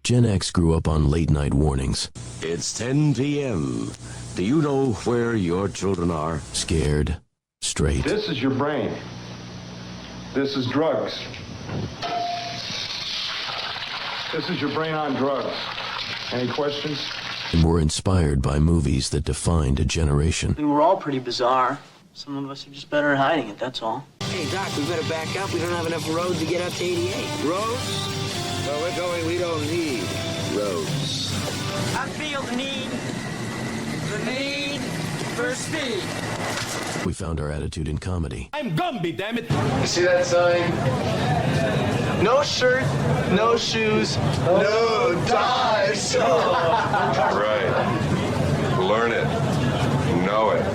Gen X grew up on late-night warnings. It's 10 p.m. Do you know where your children are? Scared, straight. This is your brain. This is drugs. This is your brain on drugs. Any questions? And were inspired by movies that defined a generation. We were all pretty bizarre. Some of us are just better at hiding it, that's all. Hey, Doc, we better back up. We don't have enough road to get up to 88. Roads? Where we're going, we don't need roads. I feel the need for speed. We found our attitude in comedy. I'm Gumby, damn it. You see that sign? No shirt, no shoes, no dice. Right. Learn it. Know it.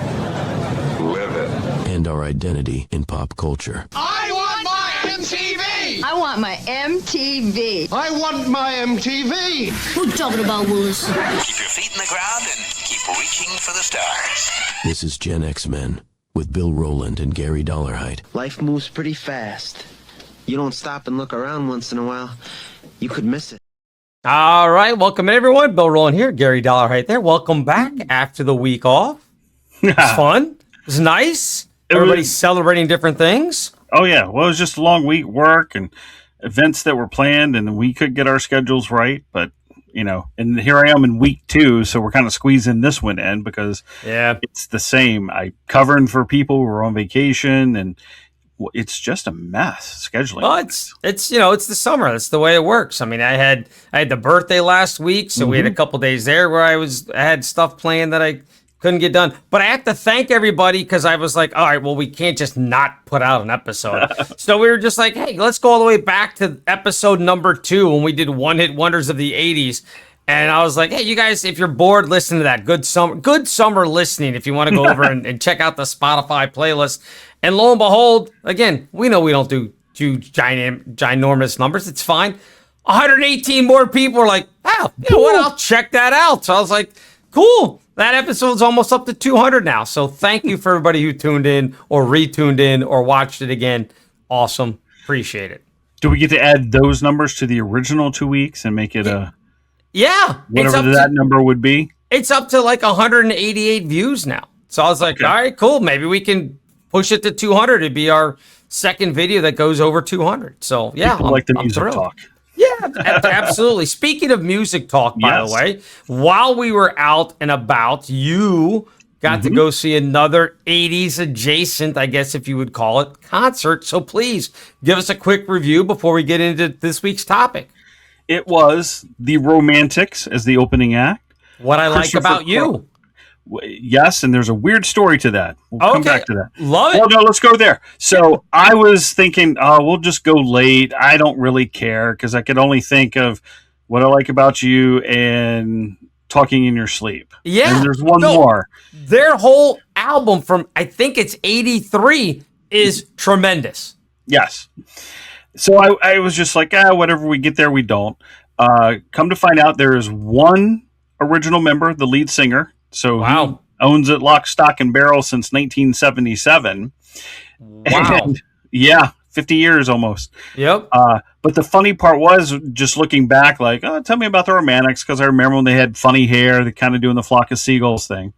Live it. And our identity in pop culture. I want my MTV! I want my MTV. I want my MTV. What you talking about, Willis? Keep your feet in the ground and keep reaching for the stars. This is Gen X Men with Bill Rowland and Gary Dollarhide. Life moves pretty fast. You don't stop and look around once in a while, you could miss it. All right, welcome in everyone. Bill Rowland here, Gary Dollarhide there. Welcome back after the week off. It was fun. It was nice. Everybody's celebrating different things. Oh, yeah. Well, it was just a long week, work and events that were planned, and we could get our schedules right. But, you know, and here I am in week 2, so we're kind of squeezing this one in because it's the same. I covering for people who are on vacation, and it's just a mess scheduling. Well, it's it's the summer. That's the way it works. I mean, I had the birthday last week, so we had a couple days there where I had stuff planned that I couldn't get done. But I have to thank everybody because I was like, all right, well, we can't just not put out an episode. So we were just like, hey, let's go all the way back to episode number 2 when we did One Hit Wonders of the 80s. And I was like, hey, you guys, if you're bored, listen to that. Good summer listening if you want to go over and check out the Spotify playlist. And lo and behold, again, we know we don't do huge, ginormous numbers. It's fine. 118 more people are like, oh, you know what? I'll check that out. So I was like, cool. That episode's almost up to 200 now. So thank you for everybody who tuned in or retuned in or watched it again. Awesome. Appreciate it. Do we get to add those numbers to the original 2 weeks and make it whatever that number would be? It's up to like 188 views now. So I was like, all right, cool. Maybe we can push it to 200. It'd be our second video that goes over 200. So yeah, I like the music talk. Yeah, absolutely. Speaking of music talk, by the way, while we were out and about, you got to go see another 80s adjacent, I guess if you would call it, concert. So please give us a quick review before we get into this week's topic. It was the Romantics as the opening act. What I like about you. Yes, and there's a weird story to that. We'll come back to that. Love it. Oh, no, let's go there. So I was thinking, we'll just go late. I don't really care because I could only think of What I Like About You and Talking in Your Sleep. Yeah. And there's one more. Their whole album from, I think it's 83, is tremendous. Yes. So I was just like, whatever, we get there, we don't. Come to find out there is one original member, the lead singer. So he owns it lock, stock, and barrel since 1977. Wow. And, 50 years almost. Yep. But the funny part was just looking back, like, tell me about the Romantics, because I remember when they had funny hair, they kind of doing the Flock of Seagulls thing.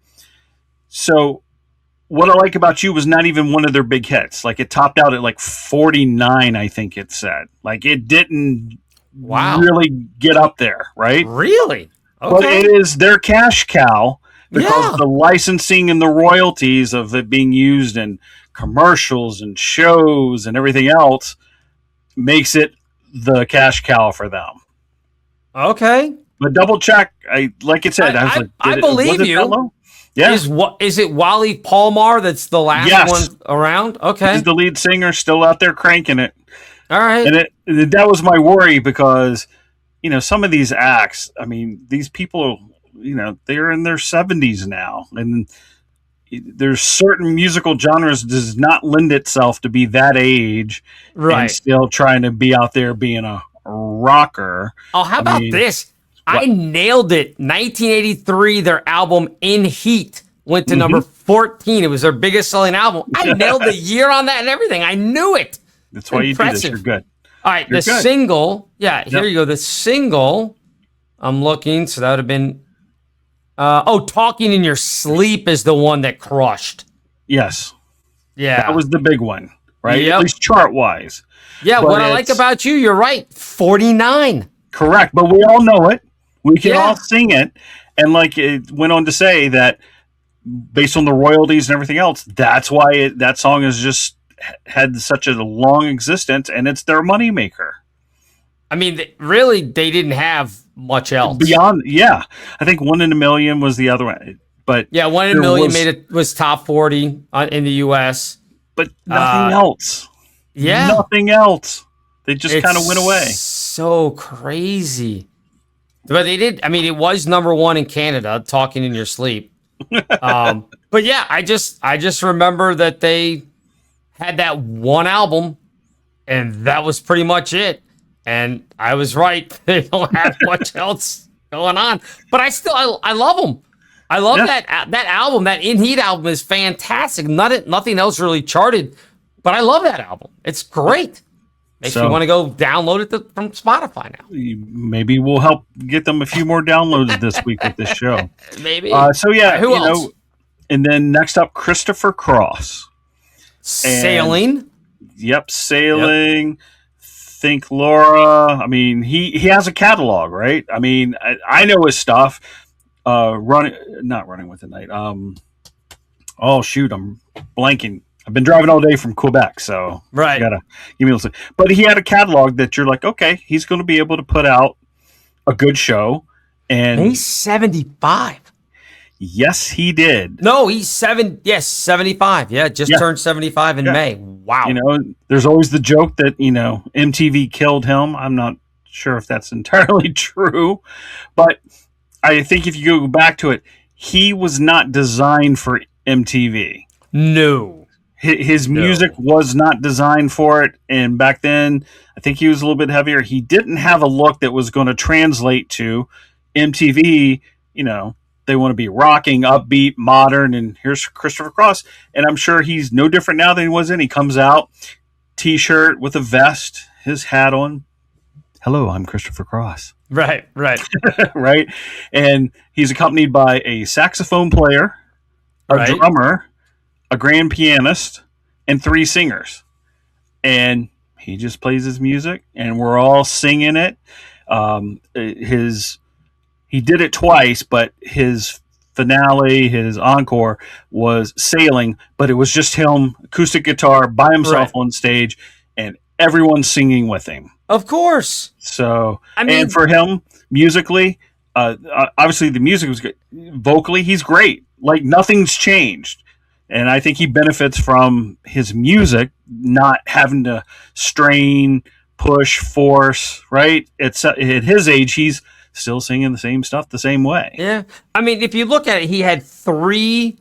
So What I Like About You was not even one of their big hits. Like, it topped out at like 49, I think it said. Like, it didn't really get up there, right? Really? Okay. But it is their cash cow because the licensing and the royalties of it being used in commercials and shows and everything else makes it the cash cow for them. Okay. But double check. Like it said, I believe you. Yeah. Is it Wally Palmar that's the last one around? Okay. He's the lead singer, still out there cranking it. All right. And that was my worry because, some of these acts, I mean, these people, they're in their 70s now. And there's certain musical genres does not lend itself to be that age and still trying to be out there being a rocker. Oh, how about this? I nailed it. 1983, their album In Heat went to number 14. It was their biggest selling album. I nailed the year on that and everything. I knew it. That's why you do this. You're good. All right, single. Yeah, here you go. The single I'm looking. So that would have been. Talking in Your Sleep is the one that crushed. Yes. Yeah. That was the big one, right? Yep. At least chart-wise. Yeah, But what I like about you, you're right. 49. Correct, but we all know it. We can all sing it. And like it went on to say that based on the royalties and everything else, that's why that song has just had such a long existence, and it's their moneymaker. I mean, really, they didn't have much else. Beyond, I think 1 in a Million was the other one. But yeah, 1 in a Million was top 40 in the U.S. But nothing else. Yeah. Nothing else. They just kind of went away. So crazy. But they did. I mean, it was number 1 in Canada, Talking in Your Sleep. But yeah, I just remember that they had that one album, and that was pretty much it. And I was right. They don't have much else going on. But I love them. I love that album. That In Heat album is fantastic. Nothing else really charted, but I love that album. It's great. Makes me want to go download it from Spotify now. Maybe we'll help get them a few more downloads this week with this show. Maybe. Who else? And then next up, Christopher Cross. Sailing. Yep, Sailing. Yep. Think Laura. I mean, he has a catalog, right? I mean, I know his stuff. Not Running with the Night. Oh shoot, I'm blanking. I've been driving all day from Quebec, so right. Gotta give me a listen. But he had a catalog that you're like, okay, he's going to be able to put out a good show. And he's 75. Yes, he did. No, he's 75. Yeah, turned 75 in May. Wow. You know, there's always the joke that, MTV killed him. I'm not sure if that's entirely true, but I think if you go back to it, he was not designed for MTV. No. His music was not designed for it, and back then, I think he was a little bit heavier. He didn't have a look that was going to translate to MTV. They want to be rocking, upbeat, modern, and here's Christopher Cross, and I'm sure he's no different now than he was then. He comes out, T-shirt with a vest, his hat on. Hello, I'm Christopher Cross. Right. Right, and he's accompanied by a saxophone player, a drummer, a grand pianist, and 3 singers. And he just plays his music, and we're all singing it. He did it twice, but his finale, his encore, was Sailing, but it was just him, acoustic guitar, by himself on stage, and everyone singing with him. Of course. So, and for him, musically, obviously the music was good. Vocally, he's great. Like, nothing's changed. And I think he benefits from his music not having to strain, push, force, right? At his age, he's still singing the same stuff the same way. Yeah. I mean, if you look at it, he had 3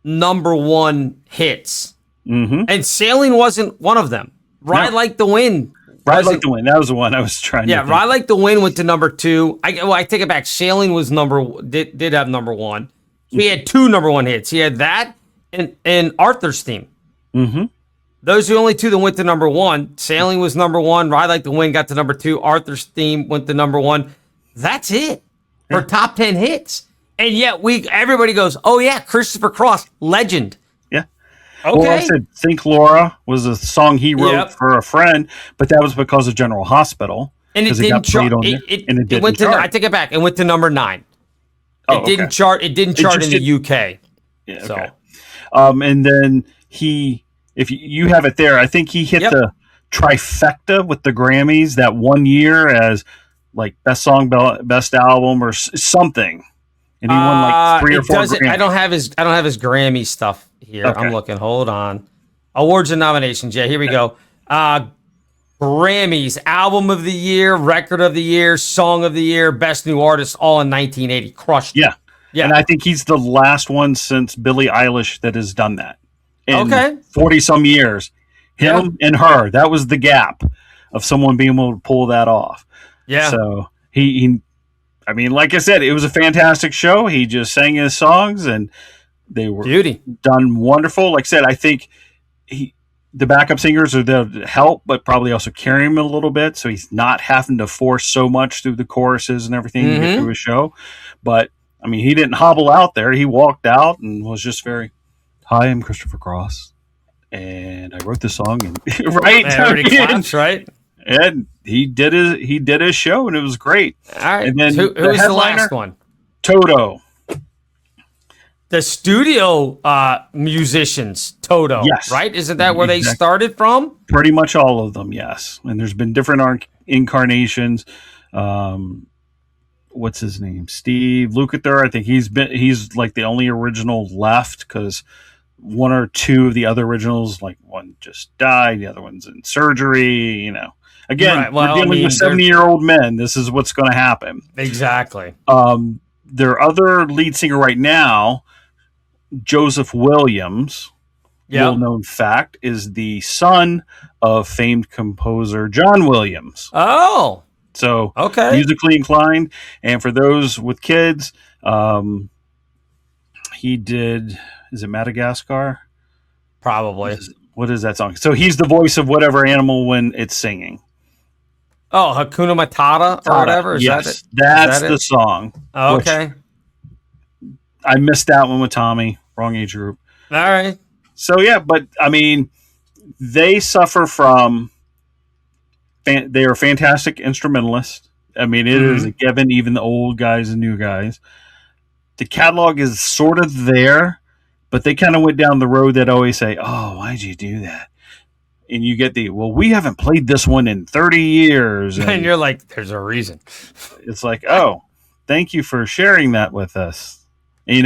number 1 hits. Mm-hmm. And Sailing wasn't one of them. Ride Like the Wind. Ride Like the Wind. That was the one I was trying to think. Ride Like the Wind went to number 2. I take it back. Sailing was did have number 1. He had 2 number 1 hits. He had that and Arthur's Theme. Mm-hmm. Those are the only 2 that went to number 1. Sailing was number 1. Ride Like the Wind got to number 2. Arthur's Theme went to number 1. That's it for top 10 hits. And yet everybody goes, oh yeah, Christopher Cross, legend. Yeah. Okay. Well, I said Think Laura was a song he wrote for a friend, but that was because of General Hospital. And it didn't chart. It went to. I take it back. It went to number 9. It didn't chart. It didn't chart in the UK. Yeah. Okay. And then if you have it there, I think he hit the trifecta with the Grammys that one year as like best song, best album, or something. And he won like 3 or 4 Grammys. I don't have his Grammy stuff here. Okay. I'm looking. Hold on. Awards and nominations. Yeah, here we go. Grammys, Album of the Year, Record of the Year, Song of the Year, Best New Artist, all in 1980. Crushed. Yeah. And I think he's the last one since Billie Eilish that has done that. In 40-some years. Him and her. That was the gap of someone being able to pull that off. Yeah. So he I mean, like I said, it was a fantastic show. He just sang his songs, and they were done wonderful. Like I said, I think the backup singers are there to help, but probably also carry him a little bit, so he's not having to force so much through the choruses and everything to get through his show. But I mean, he didn't hobble out there. He walked out and was just very, "Hi, I'm Christopher Cross, and I wrote this song." And right, everybody claps, right? And he did his show, and it was great. All right, and then who was the last one? Toto. The studio musicians, Toto, Yes. right? Isn't that where they started from? Pretty much all of them, yes. And there's been different incarnations. What's his name? Steve Lukather. I think he's like the only original left, because one or two of the other originals, like one just died, the other one's in surgery. Again, Right, well, we're dealing with 70-year-old men. This is what's going to happen. Exactly. Their other lead singer right now, Joseph Williams, well-known fact, is the son of famed composer John Williams. Oh, so okay, musically inclined. And for those with kids, he did. Is it Madagascar? Probably. What is that song? So he's the voice of whatever animal when it's singing. Oh, Hakuna Matata or whatever. Is yes, that it? that's that the it? song. Okay. I missed that one with Tommy. Wrong age group. All right. So yeah, but I mean, they suffer from. They are fantastic instrumentalists. I mean, it is a given, even the old guys and new guys. The catalog is sort of there, but they kind of went down the road that always say, "Oh, why'd you do that?" And you get we haven't played this one in 30 years. And you're like, there's a reason. It's like, oh, thank you for sharing that with us. And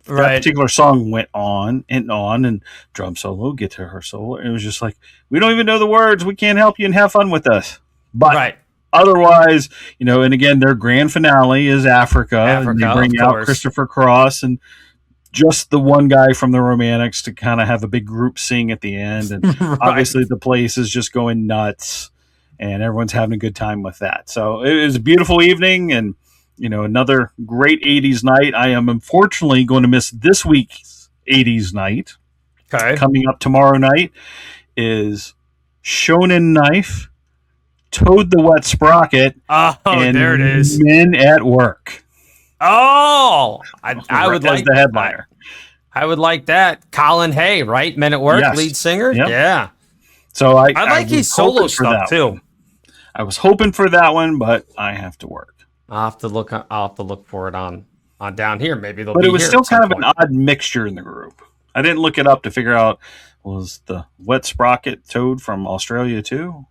that particular song went on, and drum solo, guitar solo. And it was just like, we don't even know the words. We can't help you and have fun with us. But otherwise, and again, their grand finale is Africa. And they bring out Christopher Cross and just the one guy from the Romantics to kind of have a big group sing at the end. And obviously the place is just going nuts and everyone's having a good time with that. So it was a beautiful evening and, another great 80s night. I am unfortunately going to miss this week's 80s night. Okay. Coming up tomorrow night is Shonen Knife, Toad the Wet Sprocket, and there it is. Men at Work. Oh, I would like the headliner. I would like that. Colin Hay, right? Men at Work, Yes. lead singer. Yep. Yeah. So I like his solo stuff too. I was hoping for that one, but I have to work. I'll have to look for it on down here. Maybe they'll. But be it was here still at some kind of point. an odd mixture in the group. I didn't look it up to figure out, was the Wet Sprocket Toad from Australia too?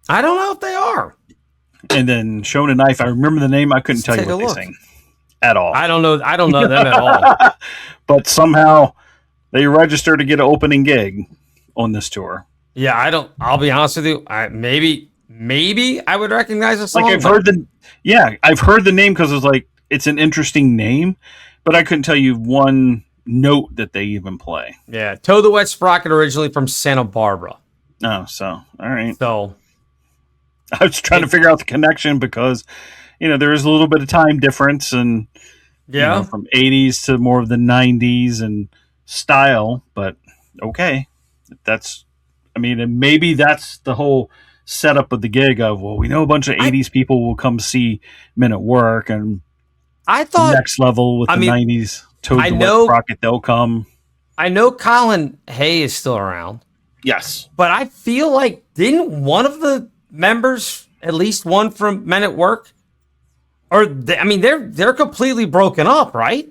I don't know if they are. And then Shonen Knife, I remember the name. I couldn't tell you what they sing at all. I don't know them at all. But somehow they registered to get an opening gig on this tour. Yeah, I'll be honest with you. Maybe I would recognize a song. Like I've heard the name because it's an interesting name, but I couldn't tell you one note that they even play. Yeah, Toad the Wet Sprocket originally from Santa Barbara. Oh, so all right. So I was trying to figure out the connection because there is a little bit of time difference and from 80s to more of the 90s and style, but okay, and maybe that's the whole setup of the gig of, well, we know a bunch of 80s people will come see Men at Work, and I thought next level with the 90s Toad the Wet Sprocket, they'll come. I know Colin Hay is still around. Yes. But I feel like, didn't one of the members, at least one from Men at Work, they're completely broken up, right?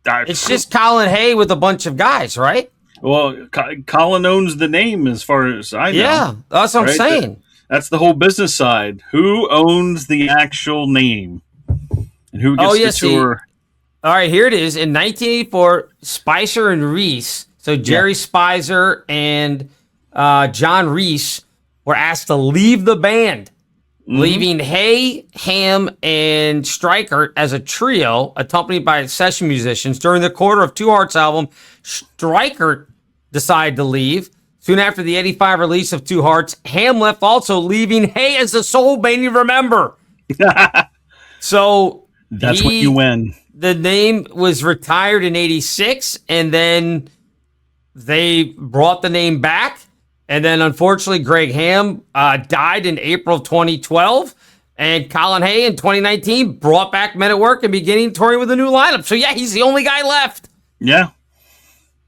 It's just Colin Hay with a bunch of guys, right? Well, Colin owns the name as far as I know. Yeah, that's what I'm saying. That's the whole business side. Who owns the actual name? And who gets the tour? All right, here it is. In 1984, Spicer and Reese, so Jerry Spicer and John Reese, were asked to leave the band, leaving Hay, Ham, and Streichert as a trio, accompanied by session musicians. During the quarter of Two Hearts album, Streichert decided to leave. Soon after the 85 release of Two Hearts, Ham left also, leaving Hay as the sole band member. So that's what you win. The name was retired in 86, and then they brought the name back. And then, unfortunately, Greg Ham died in April of 2012. And Colin Hay in 2019 brought back Men at Work and beginning touring with a new lineup. So, yeah, he's the only guy left. Yeah.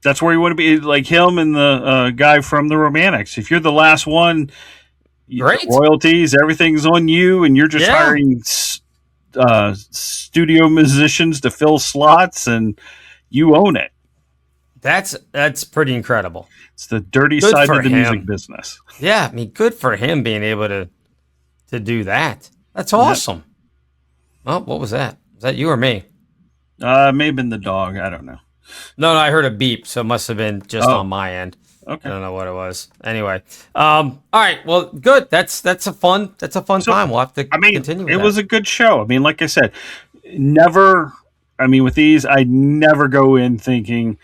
That's where you want to be, like him and the guy from the Romantics. If you're the last one, Great. Royalties, everything's on you, and you're just hiring studio musicians to fill slots, and you own it. That's pretty incredible. It's the dirty Good side for of the him. music business. Yeah, I mean, good for him being able to do that. That's awesome. Yep. Oh, what was that? Was that you or me? May have been the dog. I don't know. No, I heard a beep, so it must have been just on my end. Okay. I don't know what it was. Anyway, all right. Well, good. That's a fun time. We'll have to continue. It was a good show. I mean, like I said, with these, I never go in thinking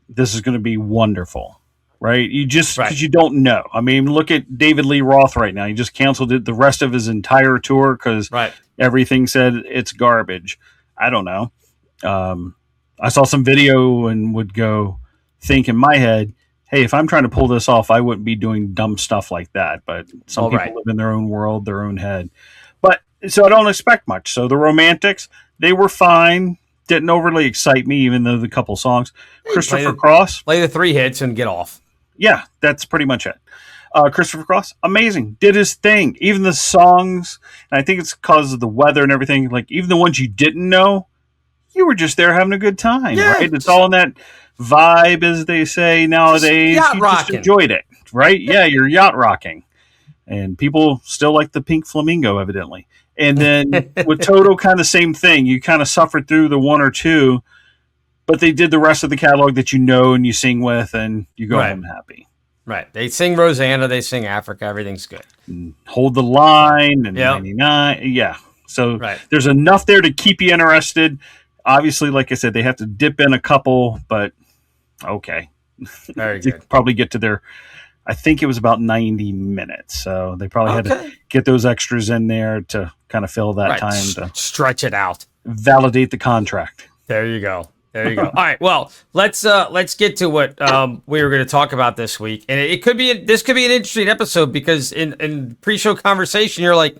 this is going to be wonderful, right? You just because you don't know. I mean, look at David Lee Roth right now. He just canceled the rest of his entire tour because everything said it's garbage. I don't know. I saw some video and would go think in my head, hey, if I'm trying to pull this off, I wouldn't be doing dumb stuff like that. But some people live in their own world, their own head. But so I don't expect much. So the Romantics, they were fine. Didn't overly excite me, even though the couple songs. Christopher Cross. Play the 3 hits and get off. Yeah, that's pretty much it. Christopher Cross, amazing. Did his thing. Even the songs, and I think it's because of the weather and everything, like even the ones you didn't know, you were just there having a good time, right? It's all in that vibe, as they say nowadays. Yacht you rocking. just enjoyed it, right? Yeah, you're yacht rocking. And people still like the Pink Flamingo, evidently. And then with Toto, kind of same thing. You kind of suffered through the one or two, but they did the rest of the catalog that you know and you sing with, and you go home happy. Right. They sing Rosanna, they sing Africa, everything's good. And Hold the Line and 99. Yeah. So there's enough there to keep you interested. Obviously, like I said, they have to dip in a couple, but okay. Very they good. probably get to their, I think it was about 90 minutes. So they probably had to get those extras in there to kind of fill that time to stretch it out. Validate the contract. There you go. There you go. All right. Well, let's get to what we were going to talk about this week, and this could be an interesting episode because in pre-show conversation, you're like,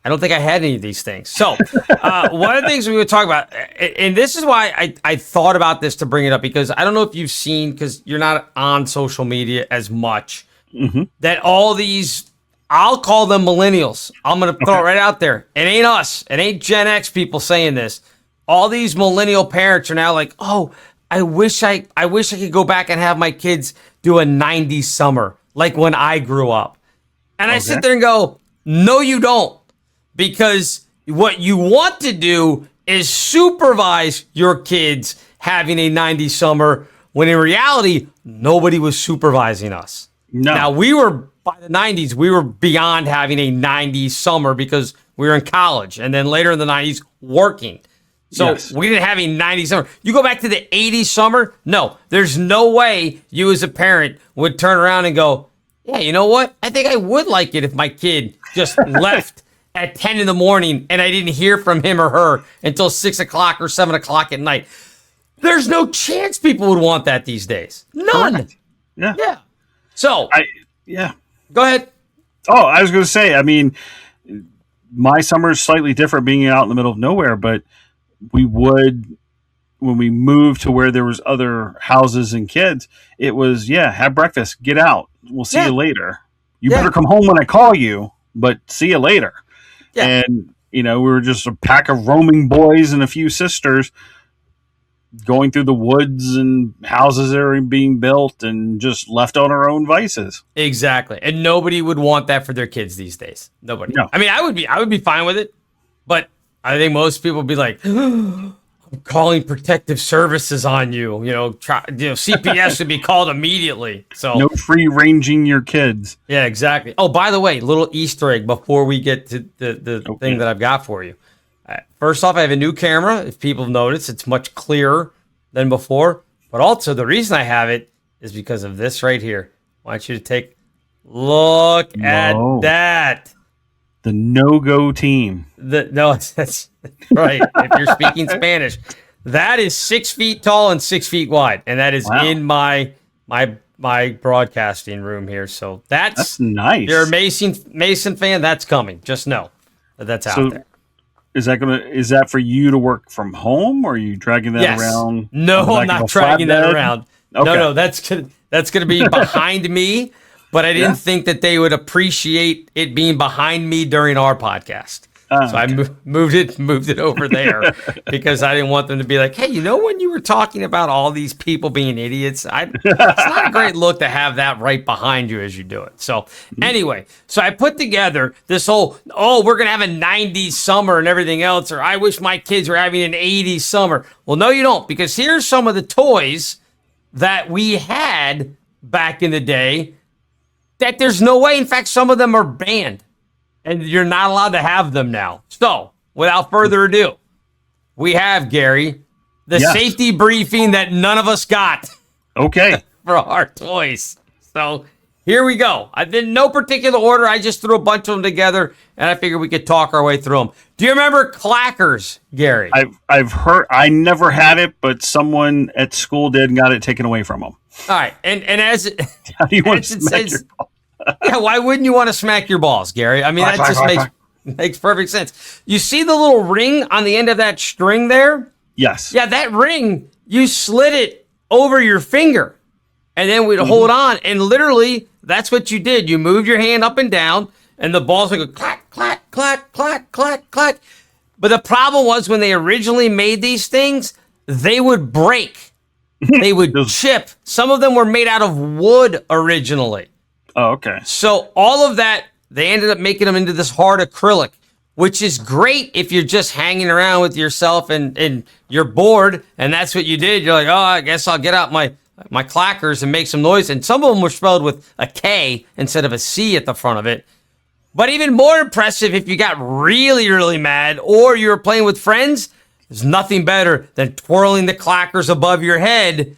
I don't think I had any of these things. So one of the things we would talk about, and this is why I thought about this to bring it up, because I don't know if you've seen, because you're not on social media as much, that all these, I'll call them millennials. I'm going to throw it right out there. It ain't us. It ain't Gen X people saying this. All these millennial parents are now like, oh, I wish I could go back and have my kids do a 90s summer like when I grew up. And I sit there and go, no, you don't. Because what you want to do is supervise your kids having a 90s summer, when in reality, nobody was supervising us. No. Now, we were, by the 90s, we were beyond having a 90s summer because we were in college. And then later in the 90s, working. So we didn't have a 90s summer. You go back to the 80s summer? No, there's no way you as a parent would turn around and go, yeah, you know what? I think I would like it if my kid just left at 10 in the morning and I didn't hear from him or her until 6 o'clock or 7 o'clock at night. There's no chance people would want that these days. None. Correct. Yeah. Yeah. So, go ahead. Oh, I was going to say, I mean, my summer is slightly different being out in the middle of nowhere, but we would, when we moved to where there was other houses and kids, it was, have breakfast, get out. We'll see you later. You better come home when I call you, but see you later. Yeah. And, we were just a pack of roaming boys and a few sisters going through the woods and houses that are being built and just left on our own vices. Exactly. And nobody would want that for their kids these days. Nobody. No. I mean, I would be fine with it, but I think most people would be like, I'm calling protective services on you. CPS would be called immediately. So no free ranging your kids. Yeah, exactly. Oh, by the way, little Easter egg before we get to the thing that I've got for you. First off, I have a new camera. If people have noticed, it's much clearer than before. But also, the reason I have it is because of this right here. I want you to take a look at that. The no-go team. That's right. If you're speaking Spanish, that is 6 feet tall and 6 feet wide, and that is in my my broadcasting room here. So That's nice. If you're a Mason fan, that's coming. Just know that that's out there. Is that for you to work from home, or are you dragging that around? No, I'm not dragging that around. Okay. No, that's gonna be behind me. But I didn't think that they would appreciate it being behind me during our podcast. So I moved it over there because I didn't want them to be like, hey, when you were talking about all these people being idiots, it's not a great look to have that right behind you as you do it. So anyway, I put together this whole, we're going to have a 90s summer and everything else, or I wish my kids were having an 80s summer. Well, no, you don't, because here's some of the toys that we had back in the day that there's no way. In fact, some of them are banned. And you're not allowed to have them now. So, without further ado, we have, Gary, the safety briefing that none of us got. Okay. For our toys. So, here we go. I did no particular order. I just threw a bunch of them together, and I figured we could talk our way through them. Do you remember clackers, Gary? I've heard. I never had it, but someone at school did and got it taken away from them. All right. And as it, how do you want to smack your ball? Yeah, why wouldn't you want to smack your balls, Gary? I mean, that just makes perfect sense. You see the little ring on the end of that string there? Yes. Yeah, that ring, you slid it over your finger, and then we'd hold on, and literally, that's what you did. You moved your hand up and down, and the balls would go clack, clack, clack, clack, clack, clack. But the problem was when they originally made these things, they would break. They would chip. Some of them were made out of wood originally. Oh, okay. So all of that, they ended up making them into this hard acrylic, which is great if you're just hanging around with yourself and you're bored, and that's what you did. You're like, I guess I'll get out my clackers and make some noise. And some of them were spelled with a K instead of a C at the front of it. But even more impressive, if you got really, really mad or you were playing with friends, there's nothing better than twirling the clackers above your head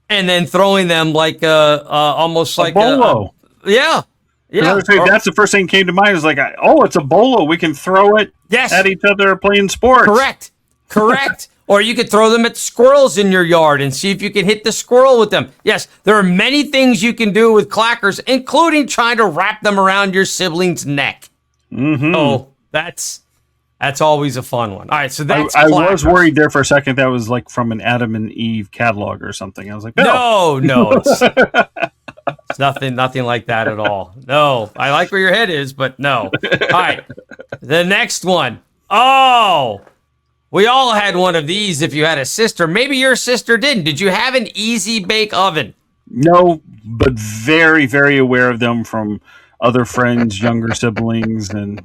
and then throwing them like almost like bolo. Yeah. That's the first thing that came to mind. Is like, it's a bolo. We can throw it at each other playing sports. Correct. Or you could throw them at squirrels in your yard and see if you can hit the squirrel with them. Yes, there are many things you can do with clackers, including trying to wrap them around your sibling's neck. Mm-hmm. Oh, that's always a fun one. All right, so that's I was worried there for a second that was like from an Adam and Eve catalog or something. I was like, no, it's nothing like that at all. No, I like where your head is, but no. All right, the next one. Oh, we all had one of these if you had a sister. Maybe your sister didn't. Did you have an easy bake oven? No, but very, very aware of them from other friends, younger siblings, and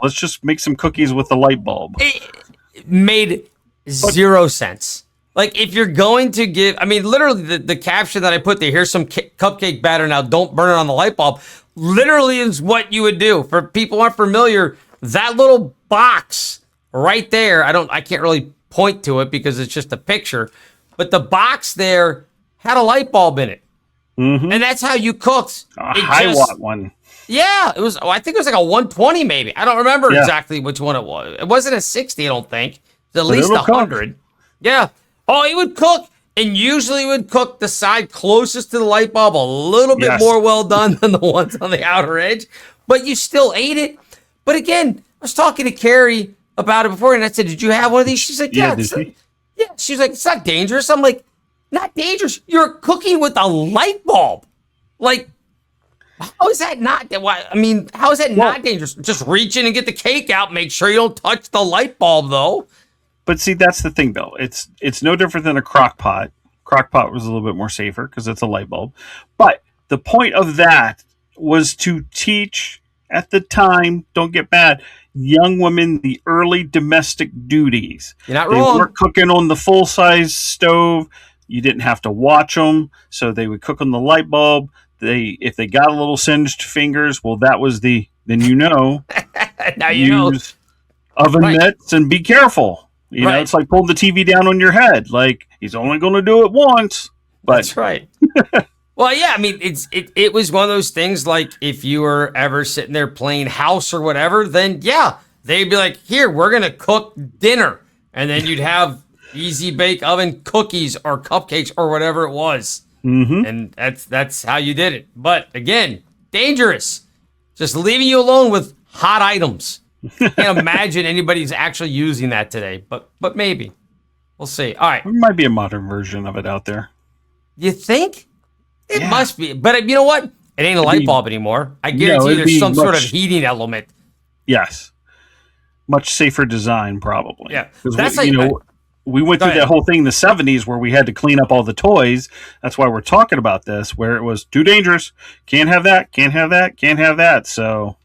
let's just make some cookies with the light bulb. It made zero sense. Like, if you're going to give, I mean, literally the caption that I put there, here's some cupcake batter, now don't burn it on the light bulb, literally is what you would do. For people who aren't familiar, that little box right there, I can't really point to it because it's just a picture, but the box there had a light bulb in it. Mm-hmm. And that's how you cooked. A high watt one. Yeah, it was. I think it was like a 120 maybe. I don't remember exactly which one it was. It wasn't a 60, I don't think. It's at least 100. Cook. Yeah. Oh, it would cook, and usually would cook the side closest to the light bulb a little bit more well done than the ones on the outer edge, but you still ate it. But again, I was talking to Carrie about it before, and I said, "Did you have one of these?" She's like, "Yeah." She's like, "It's not dangerous." I'm like, "Not dangerous. You're cooking with a light bulb. Like, how is that not? I mean, how is that not dangerous? Just reach in and get the cake out. Make sure you don't touch the light bulb, though." But see, that's the thing, though. It's no different than a crock pot. Crock pot was a little bit more safer because it's a light bulb. But the point of that was to teach, at the time, don't get mad, young women the early domestic duties. You're not wrong. They weren't cooking on the full-size stove. You didn't have to watch them, so they would cook on the light bulb. If they got a little singed fingers, well, that was then now you use oven mitts and be careful. You know, it's like pulling the TV down on your head. Like, he's only going to do it once. But that's right. Well, yeah, I mean, it was one of those things, like, if you were ever sitting there playing house or whatever, then, they'd be like, here, we're going to cook dinner. And then you'd have easy bake oven cookies or cupcakes or whatever it was. And that's how you did it. But again, dangerous. Just leaving you alone with hot items. Can't imagine anybody's actually using that today, but maybe. We'll see. All right. There might be a modern version of it out there. You think? It must be. But you know what? It ain't a light bulb anymore. I guarantee there's some sort of heating element. Yes. Much safer design, probably. Yeah. That's we went through that whole thing in the 70s where we had to clean up all the toys. That's why we're talking about this, where it was too dangerous. Can't have that. Can't have that. Can't have that. So,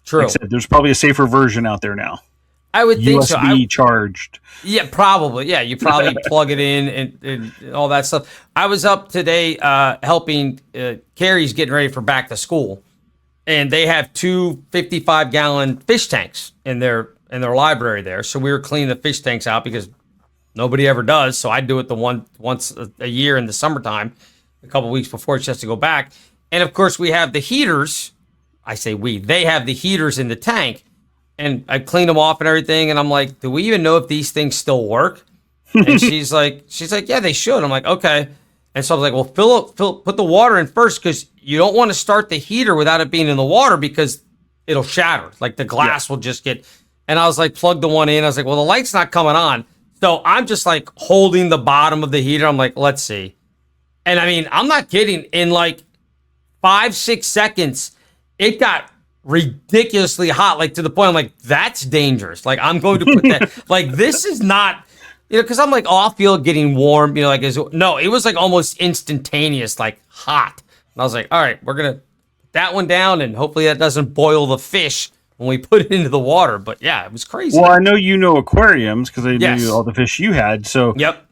true. Like I said, there's probably a safer version out there now. I would think so. USB charged. Yeah, probably. Yeah, you probably plug it in and all that stuff. I was up today helping Carrie's getting ready for back to school, and they have two 55-gallon fish tanks in their library there. So we were cleaning the fish tanks out because nobody ever does. So I do it once a year in the summertime, a couple weeks before she has to go back. And of course, we have the heaters. I say we. They have the heaters in the tank. And I cleaned them off and everything, and I'm like, do we even know if these things still work? And she's like, yeah, they should. I'm like, okay. And so I was like, well, put the water in first, because you don't want to start the heater without it being in the water because it'll shatter. Like the glass will just get. And I was like, plug the one in. I was like, well, the light's not coming on. So I'm just like holding the bottom of the heater. I'm like, let's see. And I mean, I'm not kidding. In like 5-6 seconds, it got ridiculously hot, like to the point I'm like, that's dangerous. Like, I'm going to put that, like, this is not, because I'm like, oh, I'll feel it getting warm, like, no, it was like almost instantaneous, like hot. And I was like, all right, we're going to put that one down, and hopefully that doesn't boil the fish when we put it into the water. But yeah, it was crazy. Well, I know you know aquariums because I knew all the fish you had. So, yep.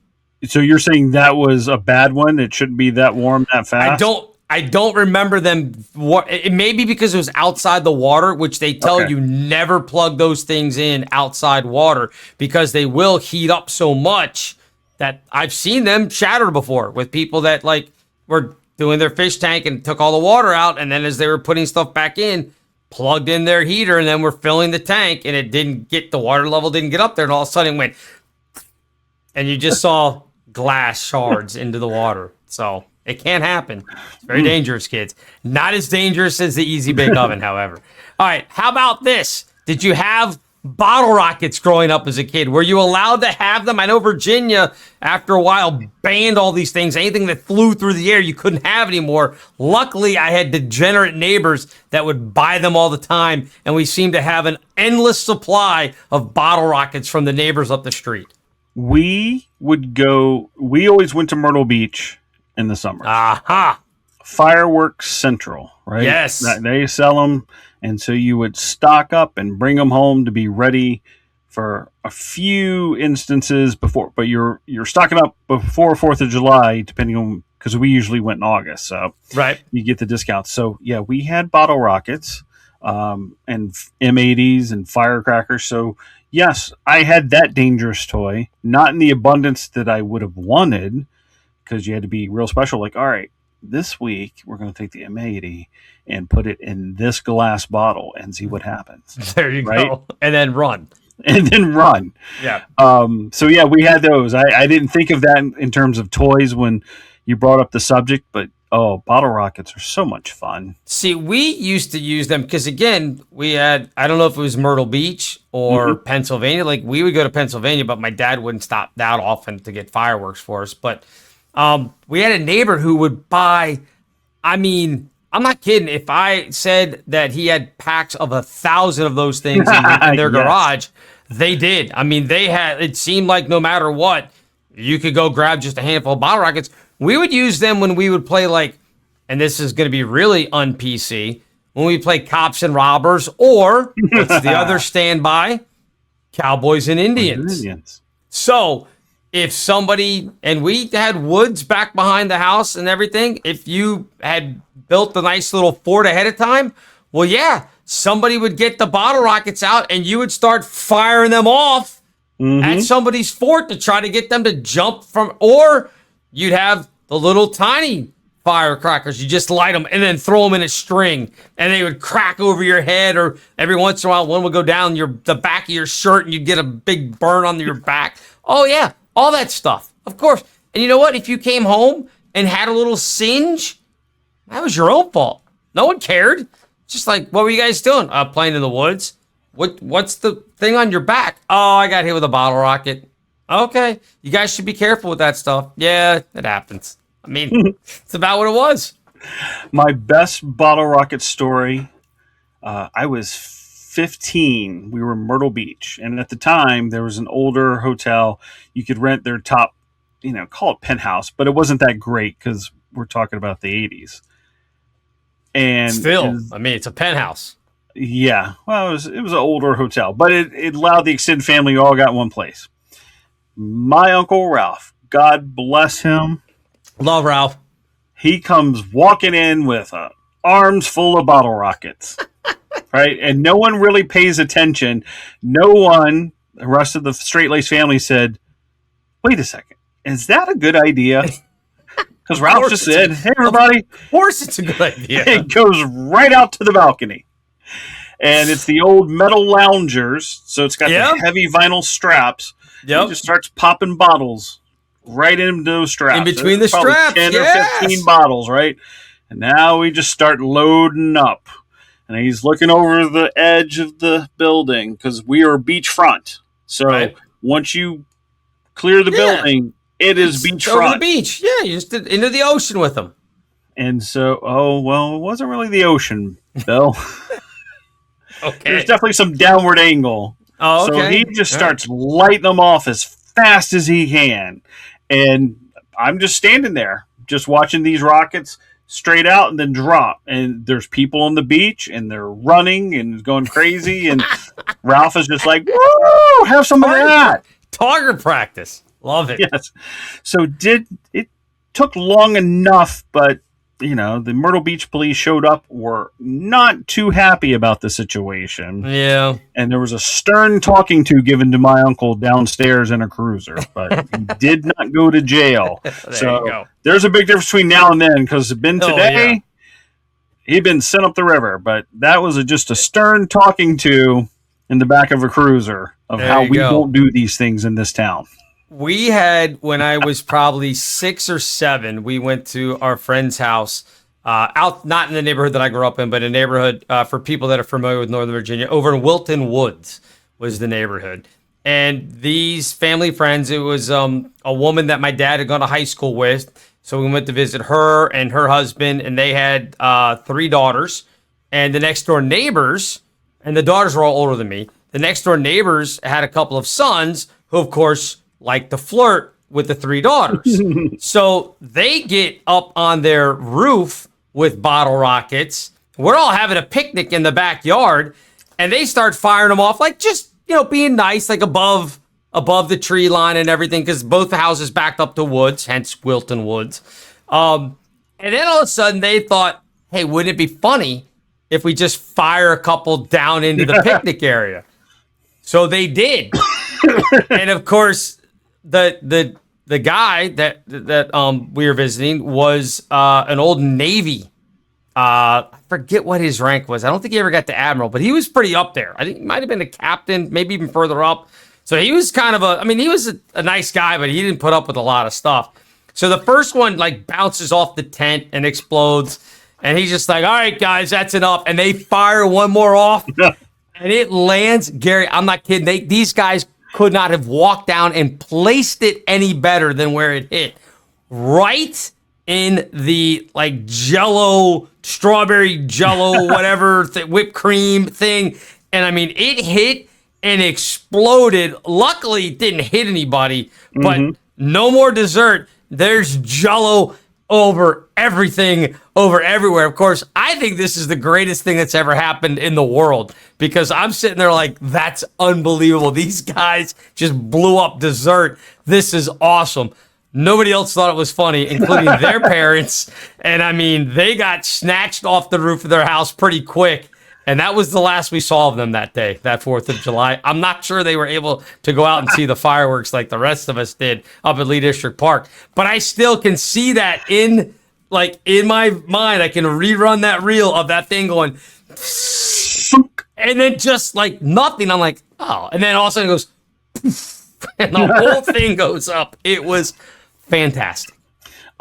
So you're saying that was a bad one? It shouldn't be that warm that fast? I don't remember them. It may be because it was outside the water, which they tell you never plug those things in outside water because they will heat up so much that I've seen them shatter before with people that like were doing their fish tank and took all the water out, and then as they were putting stuff back in, plugged in their heater, and then we're filling the tank, and it didn't get, the water level didn't get up there, and all of a sudden it went, and you just saw glass shards into the water. So it can't happen. It's very dangerous, kids. Not as dangerous as the Easy Bake Oven, however. All right, how about this? Did you have bottle rockets growing up as a kid? Were you allowed to have them? I know Virginia, after a while, banned all these things. Anything that flew through the air, you couldn't have anymore. Luckily, I had degenerate neighbors that would buy them all the time, and we seemed to have an endless supply of bottle rockets from the neighbors up the street. We always went to Myrtle Beach in the summer. Aha! Fireworks Central, right? Yes. They sell them, and so you would stock up and bring them home to be ready for a few instances before. But you're stocking up before 4th of July, depending on, because we usually went in August, so right, you get the discounts. So yeah, we had bottle rockets and M80s and firecrackers. So yes, I had that dangerous toy, not in the abundance that I would have wanted, because you had to be real special. Like, all right, this week we're going to take the M80 and put it in this glass bottle and see what happens. There you go. And then run. Yeah. So yeah, we had those. I didn't think of that in terms of toys when you brought up the subject, but bottle rockets are so much fun. See, we used to use them because, again, we had, I don't know if it was Myrtle Beach or Pennsylvania. Like, we would go to Pennsylvania, but my dad wouldn't stop that often to get fireworks for us. But we had a neighbor who would buy, I mean, I'm not kidding. If I said that he had packs of 1,000 of those things in their garage, they did. I mean, they had, it seemed like no matter what, you could go grab just a handful of bottle rockets. We would use them when we would play, like, and this is going to be really un-PC, when we play Cops and Robbers, or what's the other standby? Cowboys and Indians. So if somebody, and we had woods back behind the house and everything, if you had built a nice little fort ahead of time, well, yeah, somebody would get the bottle rockets out and you would start firing them off at somebody's fort to try to get them to jump from, or you'd have the little tiny firecrackers. You just light them and then throw them in a string, and they would crack over your head, or every once in a while one would go down the back of your shirt and you'd get a big burn on your back. Oh, yeah, all that stuff, of course. And you know what? If you came home and had a little singe, that was your own fault. No one cared. Just like, what were you guys doing? Playing in the woods. What's the thing on your back? Oh, I got hit with a bottle rocket. Okay, you guys should be careful with that stuff. Yeah, it happens. I mean, it's about what it was. My best bottle rocket story, I was 15. We were in Myrtle Beach. And at the time, there was an older hotel. You could rent their top, call it penthouse, but it wasn't that great because we're talking about the 80s. And still, it's a penthouse. Yeah. Well, it was an older hotel, but it allowed the extended family all got in one place. My Uncle Ralph, God bless him. Love Ralph. He comes walking in with arms full of bottle rockets, right? And no one really pays attention. No one, the rest of the straight-laced family said, wait a second, is that a good idea? Because Ralph just said, hey, everybody. Of course it's a good idea. It goes right out to the balcony. And it's the old metal loungers, so it's got the heavy vinyl straps. Yep. He just starts popping bottles right into those straps. In between the probably straps, 10 or 15 bottles, right? And now we just start loading up. And he's looking over the edge of the building because we are beachfront. So once you clear the building, it is beachfront. Over the beach. Yeah, you just did into the ocean with them. And so, it wasn't really the ocean, Bill. Okay. There's definitely some downward angle. Oh, okay. So he just starts lighting them off as fast as he can. And I'm just standing there, just watching these rockets straight out and then drop. And there's people on the beach, and they're running and going crazy. And Ralph is just like, woo, have some of that. Target practice. Love it. Yes. So it took long enough, but the Myrtle Beach police showed up, were not too happy about the situation. Yeah. And there was a stern talking to given to my uncle downstairs in a cruiser, but he did not go to jail. There's a big difference between now and then, because today, he'd been sent up the river, but that was just a stern talking to in the back of a cruiser of how we don't do these things in this town. We had, when I was probably 6 or 7, we went to our friend's house, out not in the neighborhood that I grew up in, but a neighborhood for people that are familiar with Northern Virginia, over in Wilton Woods was the neighborhood. And these family friends, it was a woman that my dad had gone to high school with. So we went to visit her and her husband, and they had 3 daughters. And the next door neighbors, and the daughters were all older than me, the next door neighbors had a couple of sons who, of course, like to flirt with the 3 daughters. So they get up on their roof with bottle rockets. We're all having a picnic in the backyard, and they start firing them off, like just, being nice, like above the tree line and everything, because both the houses backed up to woods, hence Wilton Woods. And then all of a sudden they thought, hey, wouldn't it be funny if we just fire a couple down into the picnic area? So they did. And of course, the guy that we were visiting was an old Navy. I forget what his rank was. I don't think he ever got to admiral, but he was pretty up there. I think he might have been a captain, maybe even further up. So he was kind of he was a nice guy, but he didn't put up with a lot of stuff. So the first one bounces off the tent and explodes, and he's just like, all right, guys, that's enough. And they fire one more off, and it lands. Gary, I'm not kidding. These guys could not have walked down and placed it any better than where it hit. Right in the strawberry jello, whatever, whipped cream thing. And it hit and exploded. Luckily, it didn't hit anybody, but no more dessert. There's jello over everything, over everywhere. Of course, I think this is the greatest thing that's ever happened in the world, because I'm sitting there like, that's unbelievable. These guys just blew up dessert. This is awesome. Nobody else thought it was funny, including their parents. And they got snatched off the roof of their house pretty quick. And that was the last we saw of them that day, that 4th of July. I'm not sure they were able to go out and see the fireworks like the rest of us did up at Lee District Park. But I still can see that in my mind. I can rerun that reel of that thing going, and then just nothing. I'm like, oh. And then all of a sudden it goes, and the whole thing goes up. It was fantastic.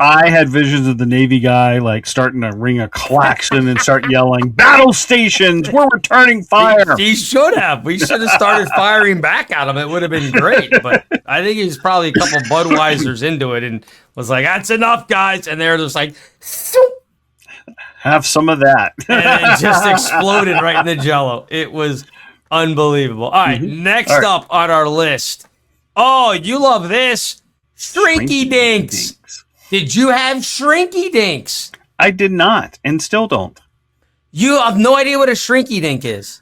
I had visions of the Navy guy like starting to ring a klaxon and start yelling, "Battle stations, we're returning fire." He should have. We should have started firing back at him. It would have been great. But I think he's probably a couple Budweisers into it and was like, "That's enough, guys." And they're just like, "Swoop," Have some of that. and it just exploded right in the Jello. It was unbelievable. All right, next up on our list. Oh, you love this. Shrinky Dinks. Did you have Shrinky Dinks? I did not, and still don't. You have no idea what a Shrinky Dink is.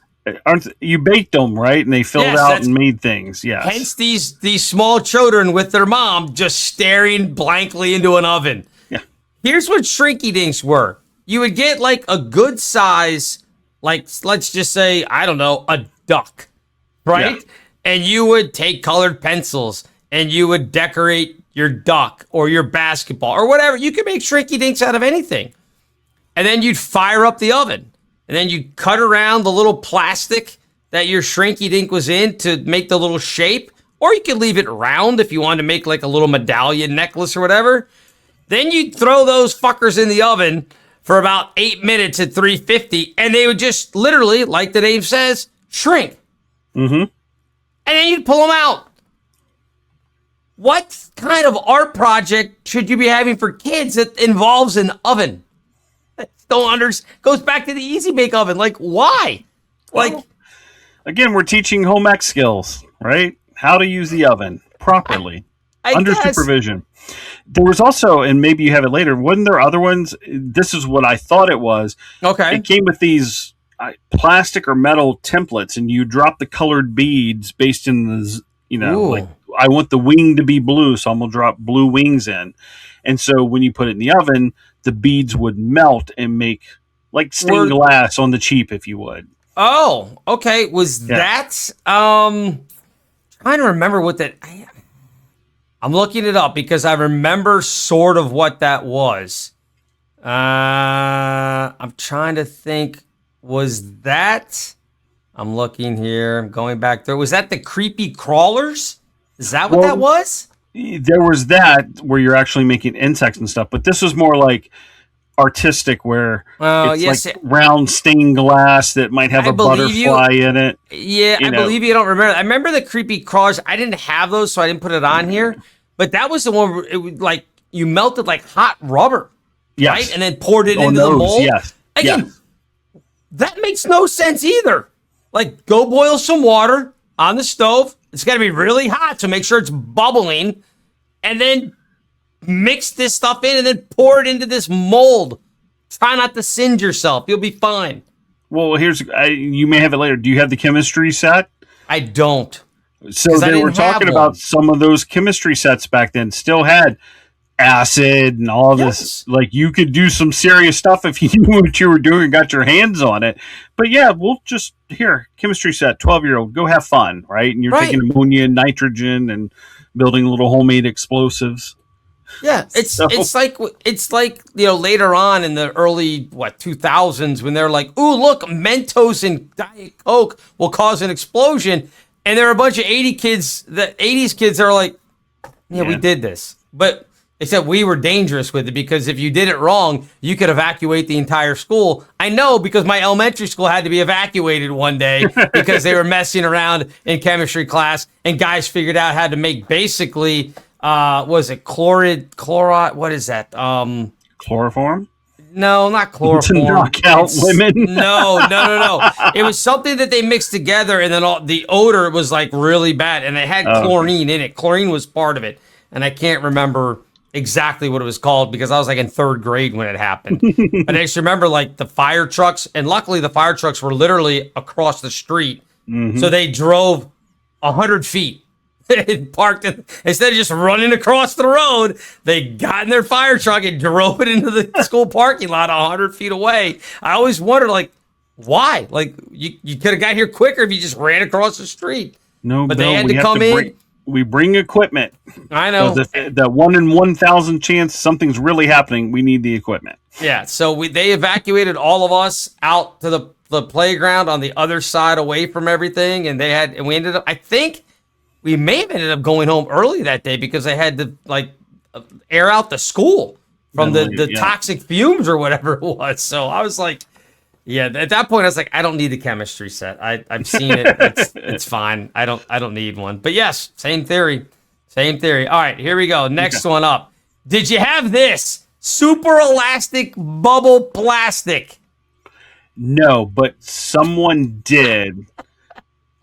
You baked them, right? And they filled out and made things. Yes. Hence these small children with their mom just staring blankly into an oven. Yeah. Here's what Shrinky Dinks were. You would get like a good size, like let's just say, I don't know, a duck, right? Yeah. And you would take colored pencils and you would decorate your duck or your basketball or whatever. You could make Shrinky Dinks out of anything. And then you'd fire up the oven. And then you'd cut around the little plastic that your Shrinky Dink was in to make the little shape. Or you could leave it round if you wanted to make like a little medallion necklace or whatever. Then you'd throw those fuckers in the oven for about 8 minutes at 350. And they would just literally, like the name says, shrink. Mm-hmm. And then you'd pull them out. What kind of art project should you be having for kids that involves an oven? Don't understand. Goes back to the Easy Bake Oven. Like, why? Like, well, again, we're teaching home ec skills, right? How to use the oven properly under supervision. There was also, and maybe you have it later, wasn't there other ones? This is what I thought it was. Okay. It came with these plastic or metal templates, and you drop the colored beads based in the, like, I want the wing to be blue, so I'm going to drop blue wings in. And so when you put it in the oven, the beads would melt and make like stained glass on the cheap, if you would. Oh, okay. Was that, trying to remember what that, I'm looking it up because I remember sort of what that was. I'm trying to think, was that, I'm looking here, I'm going back there. Was that the creepy crawlers? Is that what that was? There was that where you're actually making insects and stuff, but this was more like artistic where it's like round stained glass that might have a butterfly in it. Yeah, I believe you don't remember. I remember the creepy crawlers. I didn't have those, so I didn't put it on here. But that was the one where it would like you melted like hot rubber, right? And then poured it into the mold. Yes. Again, that makes no sense either. Like, go boil some water on the stove. It's got to be really hot, so make sure it's bubbling. And then mix this stuff in and then pour it into this mold. Try not to singe yourself. You'll be fine. Well, you may have it later. Do you have the chemistry set? I don't. So they were talking about some of those chemistry sets back then still had acid and all this. Like, you could do some serious stuff if you knew what you were doing and got your hands on it. But yeah, we'll just, here, chemistry set, 12-year-old, go have fun, right? And you're taking ammonia and nitrogen and building little homemade explosives. Yeah, it's like later on in the early 2000s when they're like, ooh, look, Mentos and Diet Coke will cause an explosion, and there are a bunch of 80s kids that are like, yeah, we did this, but except we were dangerous with it because if you did it wrong, you could evacuate the entire school. I know because my elementary school had to be evacuated one day because they were messing around in chemistry class, and guys figured out how to make basically. Was it chloride? What is that? Chloroform? No, not chloroform. To knock out women? No. It was something that they mixed together, and then the odor was like really bad, and it had chlorine in it. Chlorine was part of it, and I can't remember exactly what it was called because I was like in third grade when it happened. But I just remember like the fire trucks, and luckily the fire trucks were literally across the street, so they drove 100 feet. Parked instead of just running across the road, they got in their fire truck and drove it into the school parking lot 100 feet away. I always wondered, like, why? Like, you could have got here quicker if you just ran across the street. No, but they had to come in. We bring equipment. I know. That 1 in 1,000 chance something's really happening, we need the equipment. Yeah, so they evacuated all of us out to the playground on the other side away from everything, and we ended up, I think, we may have ended up going home early that day because they had to like air out the school from Then the yeah. toxic fumes or whatever it was. So I was like, yeah, at that point I was like, I don't need the chemistry set. I've seen it. It's fine. I don't need one. But yes, same theory. Same theory. All right, here we go. Next one up. Did you have this? Super elastic bubble plastic. No, but someone did.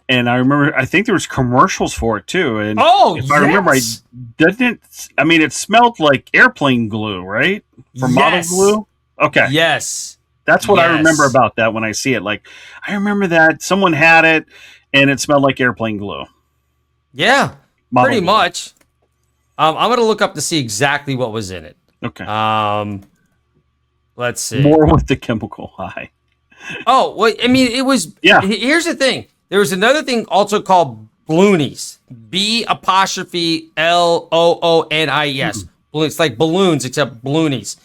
And I remember, I think there was commercials for it too. And if I remember, it smelled like airplane glue, right? For model glue? Okay. Yes. That's what I remember about that when I see it. Like, I remember that someone had it and it smelled like airplane glue. Yeah, Model pretty glue. much. I'm going to look up to see exactly what was in it. Okay. Let's see. More with the chemical high. Oh, well, I mean, it was. Yeah. Here's the thing. There was another thing also called balloonies. B''Loonies. It's like balloons, except balloonies.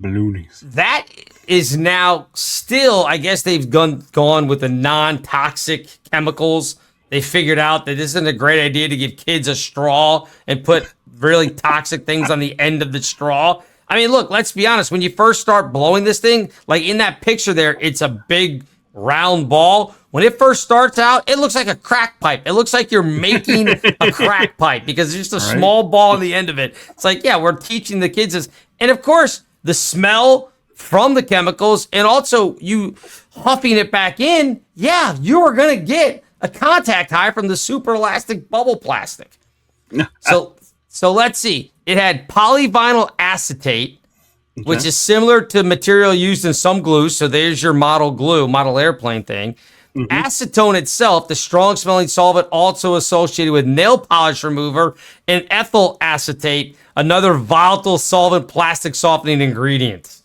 Balloonies. That is now still, I guess they've gone with the non-toxic chemicals. They figured out that this isn't a great idea to give kids a straw and put really toxic things on the end of the straw. I mean, look, let's be honest. When you first start blowing this thing, like in that picture there, it's a big round ball. When it first starts out, it looks like a crack pipe. It looks like you're making a crack pipe because it's just a small ball on the end of it. It's like, yeah, we're teaching the kids this. And of course, the smell from the chemicals and also you huffing it back in, yeah, you are going to get a contact high from the super elastic bubble plastic. So let's see. It had polyvinyl acetate, which is similar to material used in some glues. So there's your model glue, model airplane thing. Acetone itself, the strong smelling solvent, also associated with nail polish remover, and ethyl acetate, another volatile solvent plastic softening ingredient.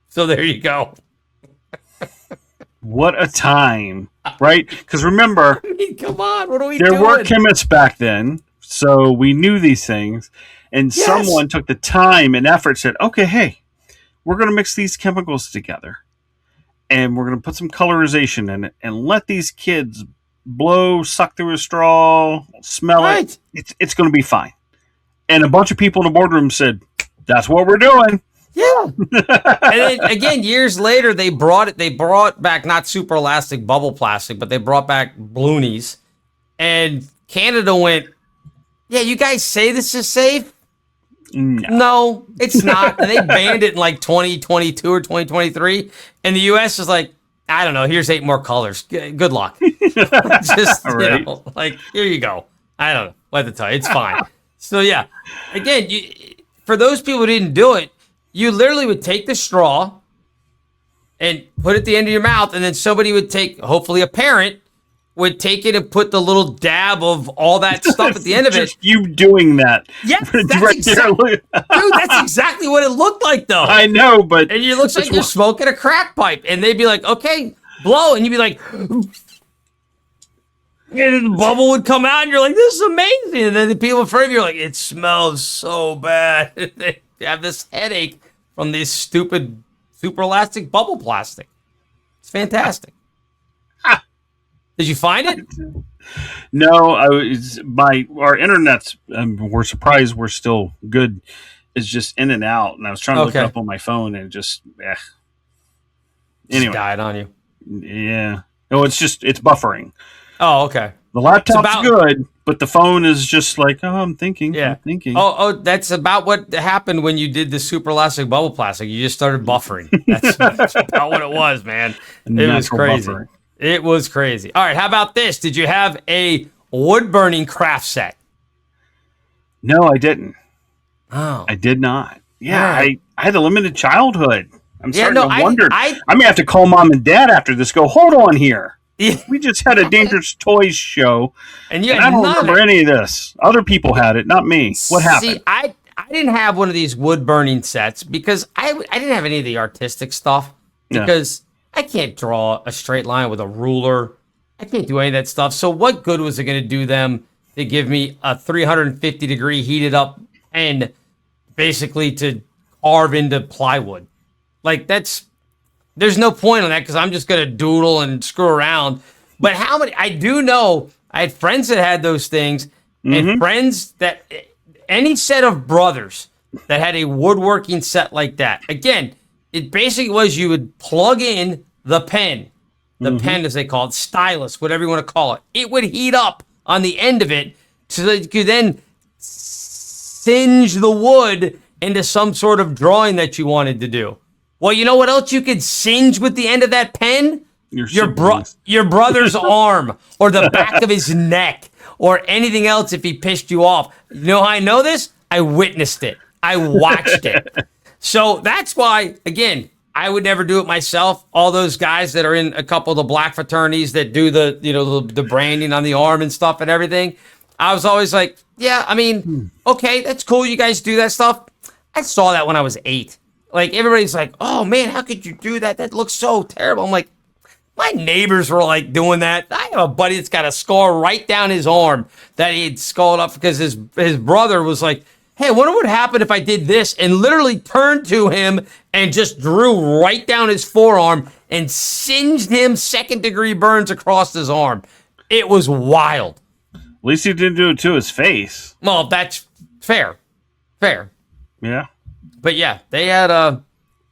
So there you go. What a time, right? Because remember, I mean, come on, what are we doing? there were chemists back then, so we knew these things. And someone took the time and effort, said, okay, hey, we're going to mix these chemicals together. And we're going to put some colorization in it and let these kids blow, suck through a straw, smell it. It's going to be fine. And a bunch of people in the boardroom said, that's what we're doing. Yeah. And then again, years later, they brought back not super elastic bubble plastic, but they brought back balloonies. And Canada went, yeah, you guys say this is safe? No, it's not. And they banned it in like 2022 or 2023. And the U.S. is like, I don't know, here's 8 more colors. Good luck. Just, you know, like, here you go. I don't know what to tell you. It's fine. So, yeah. Again, for those people who didn't do it, you literally would take the straw and put it at the end of your mouth, and then somebody would take, hopefully a parent, would take it and put the little dab of all that stuff at the end of it. Just you doing that. Yeah, that's dude, that's exactly what it looked like, though. I know, but... And it looks like you're smoking a crack pipe. And they'd be like, okay, blow. And you'd be like... And the bubble would come out, and you're like, this is amazing. And then the people in front of you are like, it smells so bad. They have this headache from this stupid super elastic bubble plastic. It's fantastic. Did you find it? No, our internet's. We're surprised we're still good. It's just in and out, and I was trying to look it up on my phone, and it just anyway, died on you. Yeah. No, it's buffering. Oh, okay. The laptop's good, but the phone is just like, oh, I'm thinking. Yeah. I'm thinking. Oh, that's about what happened when you did the super elastic bubble plastic. You just started buffering. That's about what it was, man. It was crazy. Buffering. It was crazy. All right, how about this? Did you have a wood burning craft set? No, I didn't. Oh. I did not. Yeah, right. I had a limited childhood. I'm starting to wonder. I may have to call mom and dad after this. Go, hold on here. Yeah. We just had a Dangerous Toys show, and I don't remember any of this. Other people had it, not me. What happened? See, I didn't have one of these wood burning sets because I didn't have any of the artistic stuff because I can't draw a straight line with a ruler. I can't do any of that stuff. So what good was it going to do them to give me a 350-degree heated up pen basically to carve into plywood? Like, there's no point on that because I'm just going to doodle and screw around. But I do know I had friends that had those things and friends that, any set of brothers that had a woodworking set like that. Again, it basically was you would plug in the pen, pen as they call it, stylus, whatever you want to call it. It would heat up on the end of it so that you could then singe the wood into some sort of drawing that you wanted to do. Well, you know what else you could singe with the end of that pen? Your brother's arm or the back of his neck or anything else if he pissed you off. You know how I know this? I witnessed it. I watched it. So that's why, again, I would never do it myself. All those guys that are in a couple of the black fraternities that do the branding on the arm and stuff and everything, I was always like, yeah, I mean, okay, that's cool. You guys do that stuff. I saw that when I was 8. Like, everybody's like, oh, man, how could you do that? That looks so terrible. I'm like, my neighbors were like doing that. I have a buddy that's got a scar right down his arm that he'd scarred up because his brother was like, hey, I wonder what happened if I did this, and literally turned to him and just drew right down his forearm and singed him second-degree burns across his arm. It was wild. At least he didn't do it to his face. Well, that's fair. Fair. Yeah. But yeah, they had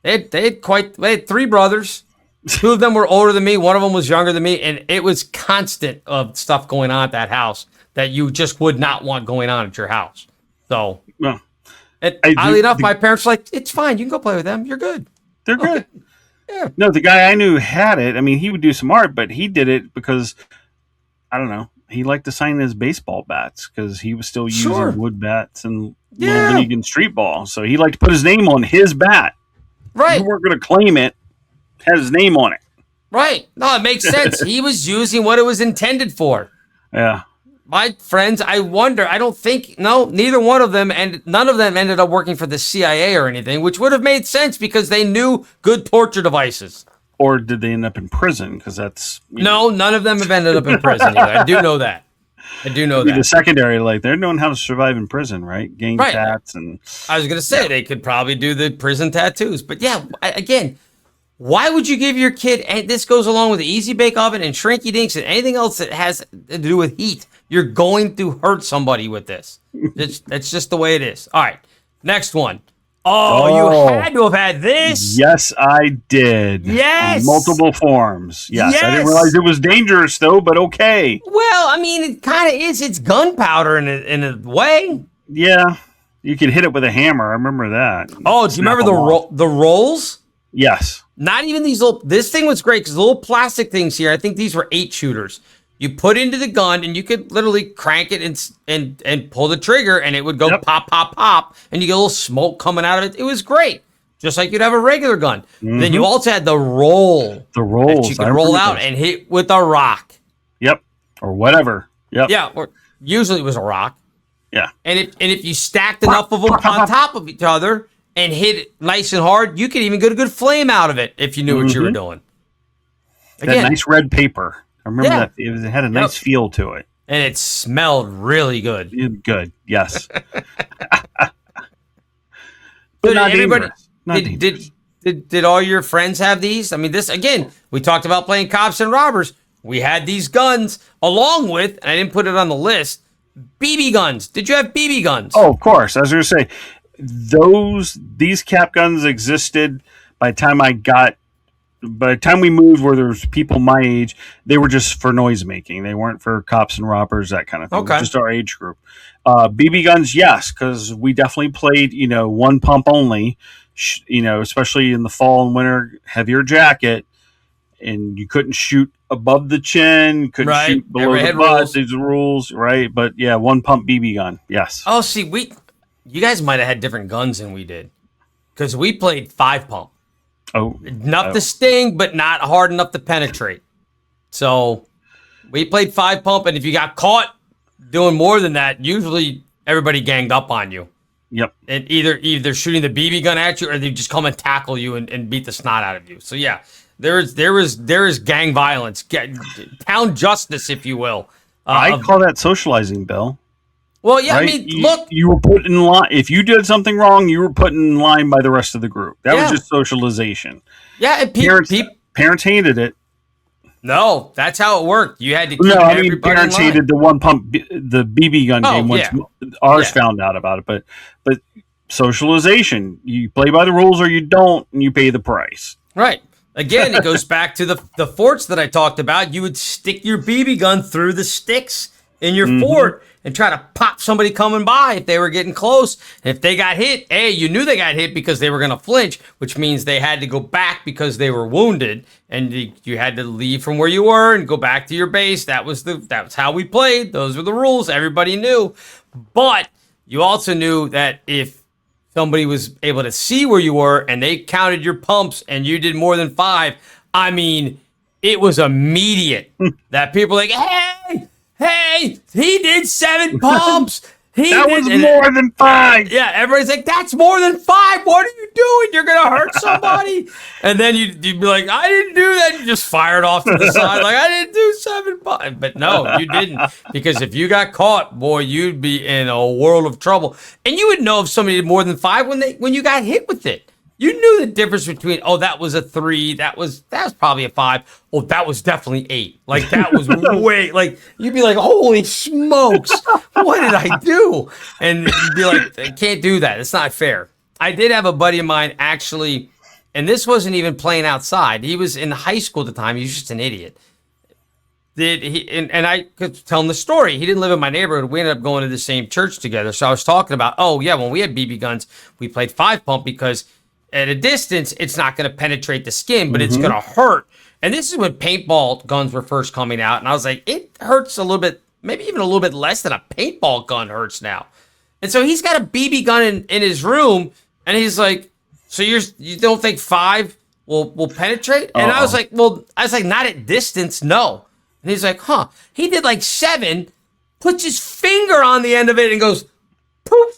3 brothers. 2 of them were older than me. One of them was younger than me, and it was constant of stuff going on at that house that you just would not want going on at your house. So, well, oddly enough, my parents were like, it's fine. You can go play with them. You're good. They're good. Yeah. No, the guy I knew had it. I mean, he would do some art, but he did it because, I don't know, he liked to sign his baseball bats because he was still using wood bats and little league and street ball. So he liked to put his name on his bat. Right. You weren't going to claim it. Had his name on it. Right. No, it makes sense. He was using what it was intended for. Yeah. My friends, I wonder, neither one of them, and none of them ended up working for the CIA or anything, which would have made sense because they knew good torture devices. Or did they end up in prison? Because that's... No, none of them have ended up in prison either. I do know that. The secondary, like, they're knowing how to survive in prison, right? Gang tats and... I was going to say, they could probably do the prison tattoos. But yeah, again... Why would you give your kid, and this goes along with the easy bake oven and shrinky dinks and anything else that has to do with heat? You're going to hurt somebody with this. That's just the way it is. All right, next one. Oh, you had to have had this. Yes, I did. Yes. In multiple forms. Yes. I didn't realize it was dangerous, though, but okay. Well, I mean, it kind of is. It's gunpowder in a way. Yeah. You could hit it with a hammer. I remember that. Oh, do you remember the rolls? Yes. Not even these little... This thing was great because the little plastic things here, I think these were 8 shooters. You put into the gun and you could literally crank it and pull the trigger and it would go pop, pop, pop. And you get a little smoke coming out of it. It was great. Just like you'd have a regular gun. Then you also had the roll. The rolls. That you could roll out and hit with a rock. Yep. Or whatever. Yep. Yeah. Or usually it was a rock. Yeah. And if you stacked enough of them on top of each other... and hit it nice and hard, you could even get a good flame out of it if you knew what you were doing. Again, that nice red paper. I remember that. It had a nice feel to it. And it smelled really good. Good, yes. But not everybody, did all your friends have these? I mean, this, again, we talked about playing cops and robbers. We had these guns along with, and I didn't put it on the list, BB guns. Did you have BB guns? Oh, of course. I was going to say, these cap guns existed by the time we moved where there was people my age. They were just for noise making. They weren't for cops and robbers, that kind of thing. Okay. Just our age group. BB guns, yes, because we definitely played, one pump only, especially in the fall and winter, heavier jacket, and you couldn't shoot above the chin, couldn't shoot below the butt. These are rules, right? But yeah, one pump BB gun, yes. Oh, see, you guys might have had different guns than we did, because we played 5-pump. Oh, enough to sting, but not hard enough to penetrate. So we played 5-pump, and if you got caught doing more than that, usually everybody ganged up on you. Yep. And either shooting the BB gun at you, or they just come and tackle you and beat the snot out of you. So yeah, there is gang violence, town justice, if you will. I call that socializing, Bill. Well, yeah, right? I mean, look. You were put in line. If you did something wrong, you were put in line by the rest of the group. That was just socialization. Yeah, and parents hated it. No, that's how it worked. You had to keep everybody parents hated the one pump, the BB gun game once ours found out about it. But socialization. You play by the rules or you don't, and you pay the price. Right. Again, it goes back to the forts that I talked about. You would stick your BB gun through the sticks in your fort and try to pop somebody coming by if they were getting close. And if they got hit, you knew they got hit because they were going to flinch, which means they had to go back because they were wounded, and you had to leave from where you were and go back to your base. That was how we played. Those were the rules. Everybody knew. But you also knew that if somebody was able to see where you were and they counted your pumps and you did more than 5, I mean, it was immediate that people were like, hey, he did 7 pumps. That was more than 5. Yeah, everybody's like, that's more than 5. What are you doing? You're going to hurt somebody. And then you'd be like, I didn't do that. You just fired off to the side like, I didn't do 7 pumps. But no, you didn't. Because if you got caught, boy, you'd be in a world of trouble. And you would know if somebody did more than 5 when you got hit with it. You knew the difference between, that was a 3, that was probably a 5. Oh, that was definitely 8. Like, that was way, like, you'd be like, holy smokes, what did I do? And you'd be like, I can't do that. It's not fair. I did have a buddy of mine actually, and this wasn't even playing outside. He was in high school at the time. He was just an idiot. And I could tell him the story. He didn't live in my neighborhood. We ended up going to the same church together. So I was talking about, when we had BB guns, we played 5 pump because at a distance, it's not going to penetrate the skin, but it's going to hurt. And this is when paintball guns were first coming out. And I was like, it hurts a little bit, maybe even a little bit less than a paintball gun hurts now. And so he's got a BB gun in his room. And he's like, so you don't think 5 will penetrate? And I was like, not at distance, no. And he's like, he did like 7, puts his finger on the end of it and goes, poof.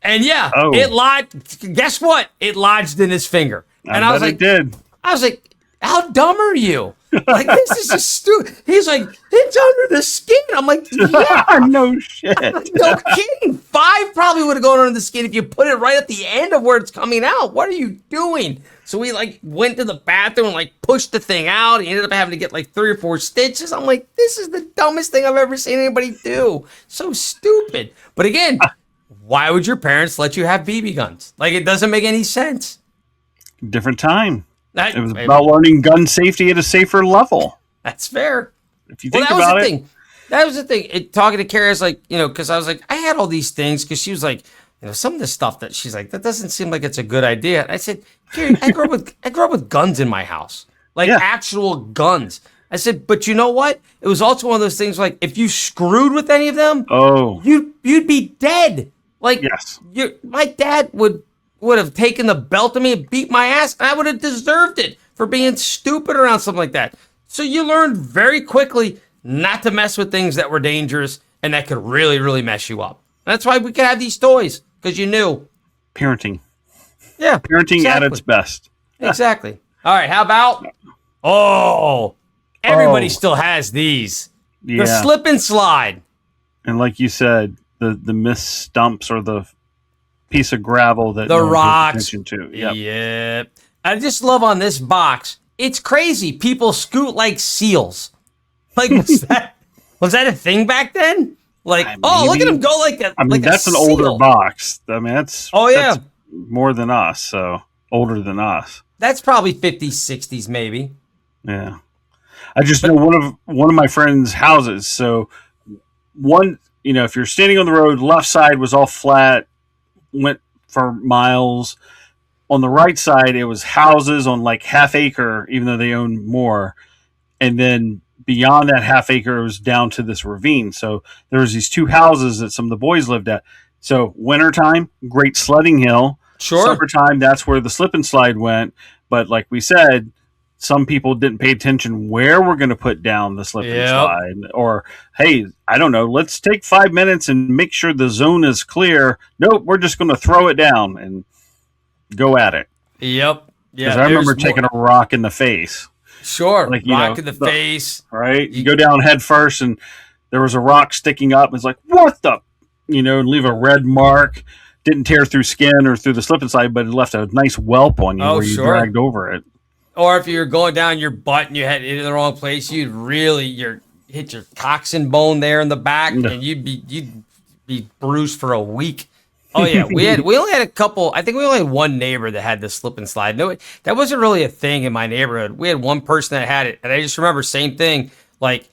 And it lodged. Guess what? It lodged in his finger. And I was like, I was like, how dumb are you? Like, this is just stupid. He's like, it's under the skin. I'm like, yeah. No shit. No kidding. 5 probably would have gone under the skin if you put it right at the end of where it's coming out. What are you doing? So we went to the bathroom and pushed the thing out. He ended up having to get 3 or 4 stitches. I'm like, this is the dumbest thing I've ever seen anybody do. So stupid. But again, why would your parents let you have BB guns? It doesn't make any sense. Different time. It was about learning gun safety at a safer level. That's fair. If you think about it. That was the thing. Talking to Kara, because I was like, I had all these things, because she was like, some of the stuff that she's like, that doesn't seem like it's a good idea. And I said, Kara, I grew up with guns in my house, actual guns. I said, but you know what? It was also one of those things if you screwed with any of them, you'd be dead. Yes. My dad would have taken the belt of me and beat my ass, and I would have deserved it for being stupid around something like that. So you learned very quickly not to mess with things that were dangerous and that could really, really mess you up. And that's why we could have these toys, because you knew. Parenting. Yeah. Parenting at its best. Exactly. All right, how about... everybody still has these. Yeah. The slip and slide. And like you said, the missed stumps or the piece of gravel that the rocks to. Yep. Yeah. I just love on this box. It's crazy. People scoot like seals. Was that a thing back then? Look at him go like a. I mean, that's an older box. I mean, that's that's more than us. So older than us. That's probably 50s, 60s, maybe. Yeah. I just know one of my friends' houses. So if you're standing on the road, left side was all flat, went for miles. On the right side, it was houses on half acre, even though they owned more. And then beyond that half acre, it was down to this ravine. So there was these 2 houses that some of the boys lived at. So wintertime, great sledding hill. Sure. Summertime, that's where the slip and slide went. But like we said, some people didn't pay attention where we're going to put down the slip and slide. Or, hey, I don't know, let's take 5 minutes and make sure the zone is clear. Nope, we're just going to throw it down and go at it. Yep. Yeah. Because I remember taking a rock in the face. Sure. Rock in the face. Right? You go down head first and there was a rock sticking up. It's like, what the? And leave a red mark. Didn't tear through skin or through the slip and slide, but it left a nice whelp on you where you dragged over it. Or if you're going down your butt and you had it in the wrong place, you'd really hit your coxswain bone there in the back, and you'd be bruised for a week. Oh yeah, we only had a couple. I think we only had one neighbor that had the slip and slide. No, that wasn't really a thing in my neighborhood. We had one person that had it, and I just remember same thing. Like,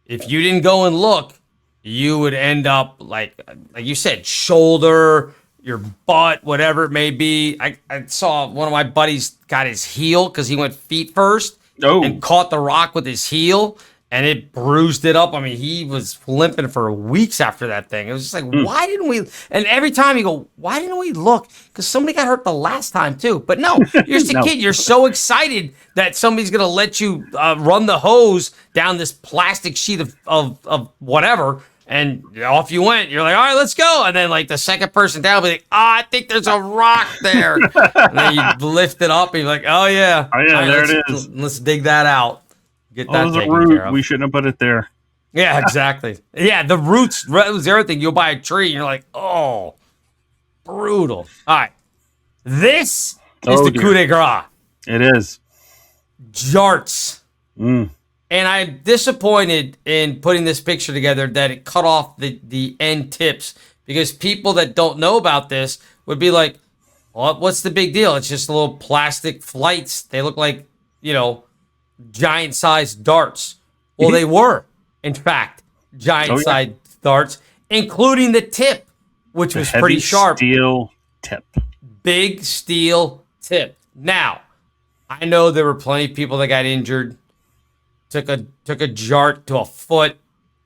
if you didn't go and look, you would end up like you said, shoulder, your butt, whatever it may be. I saw one of my buddies got his heel because he went feet first and caught the rock with his heel. And it bruised it up. I mean, he was limping for weeks after that thing. It was just like, why didn't we? And every time you go, why didn't we look? Because somebody got hurt the last time too. But no, you're just a kid. You're so excited that somebody's going to let you run the hose down this plastic sheet of whatever. And off you went. You're like, all right, let's go. And then like the second person down will be like, I think there's a rock there. And then you lift it up and you're like, oh yeah. Oh yeah, there it is. Let's dig that out. Get that was a taken root. care of. We shouldn't have put it there. Yeah, exactly. Yeah, the roots was the other thing. You'll buy a tree and you're like, oh, brutal. All right. This is the coup de grace. It is. Jarts. And I'm disappointed in putting this picture together that it cut off the end tips, because people that don't know about this would be like, well, what's the big deal? It's just little plastic flights. They look like, giant-sized darts. Well, they were, in fact, giant-sized darts, including the tip, which was pretty sharp. Steel tip. Big steel tip. Now, I know there were plenty of people that got injured, took a jart to a foot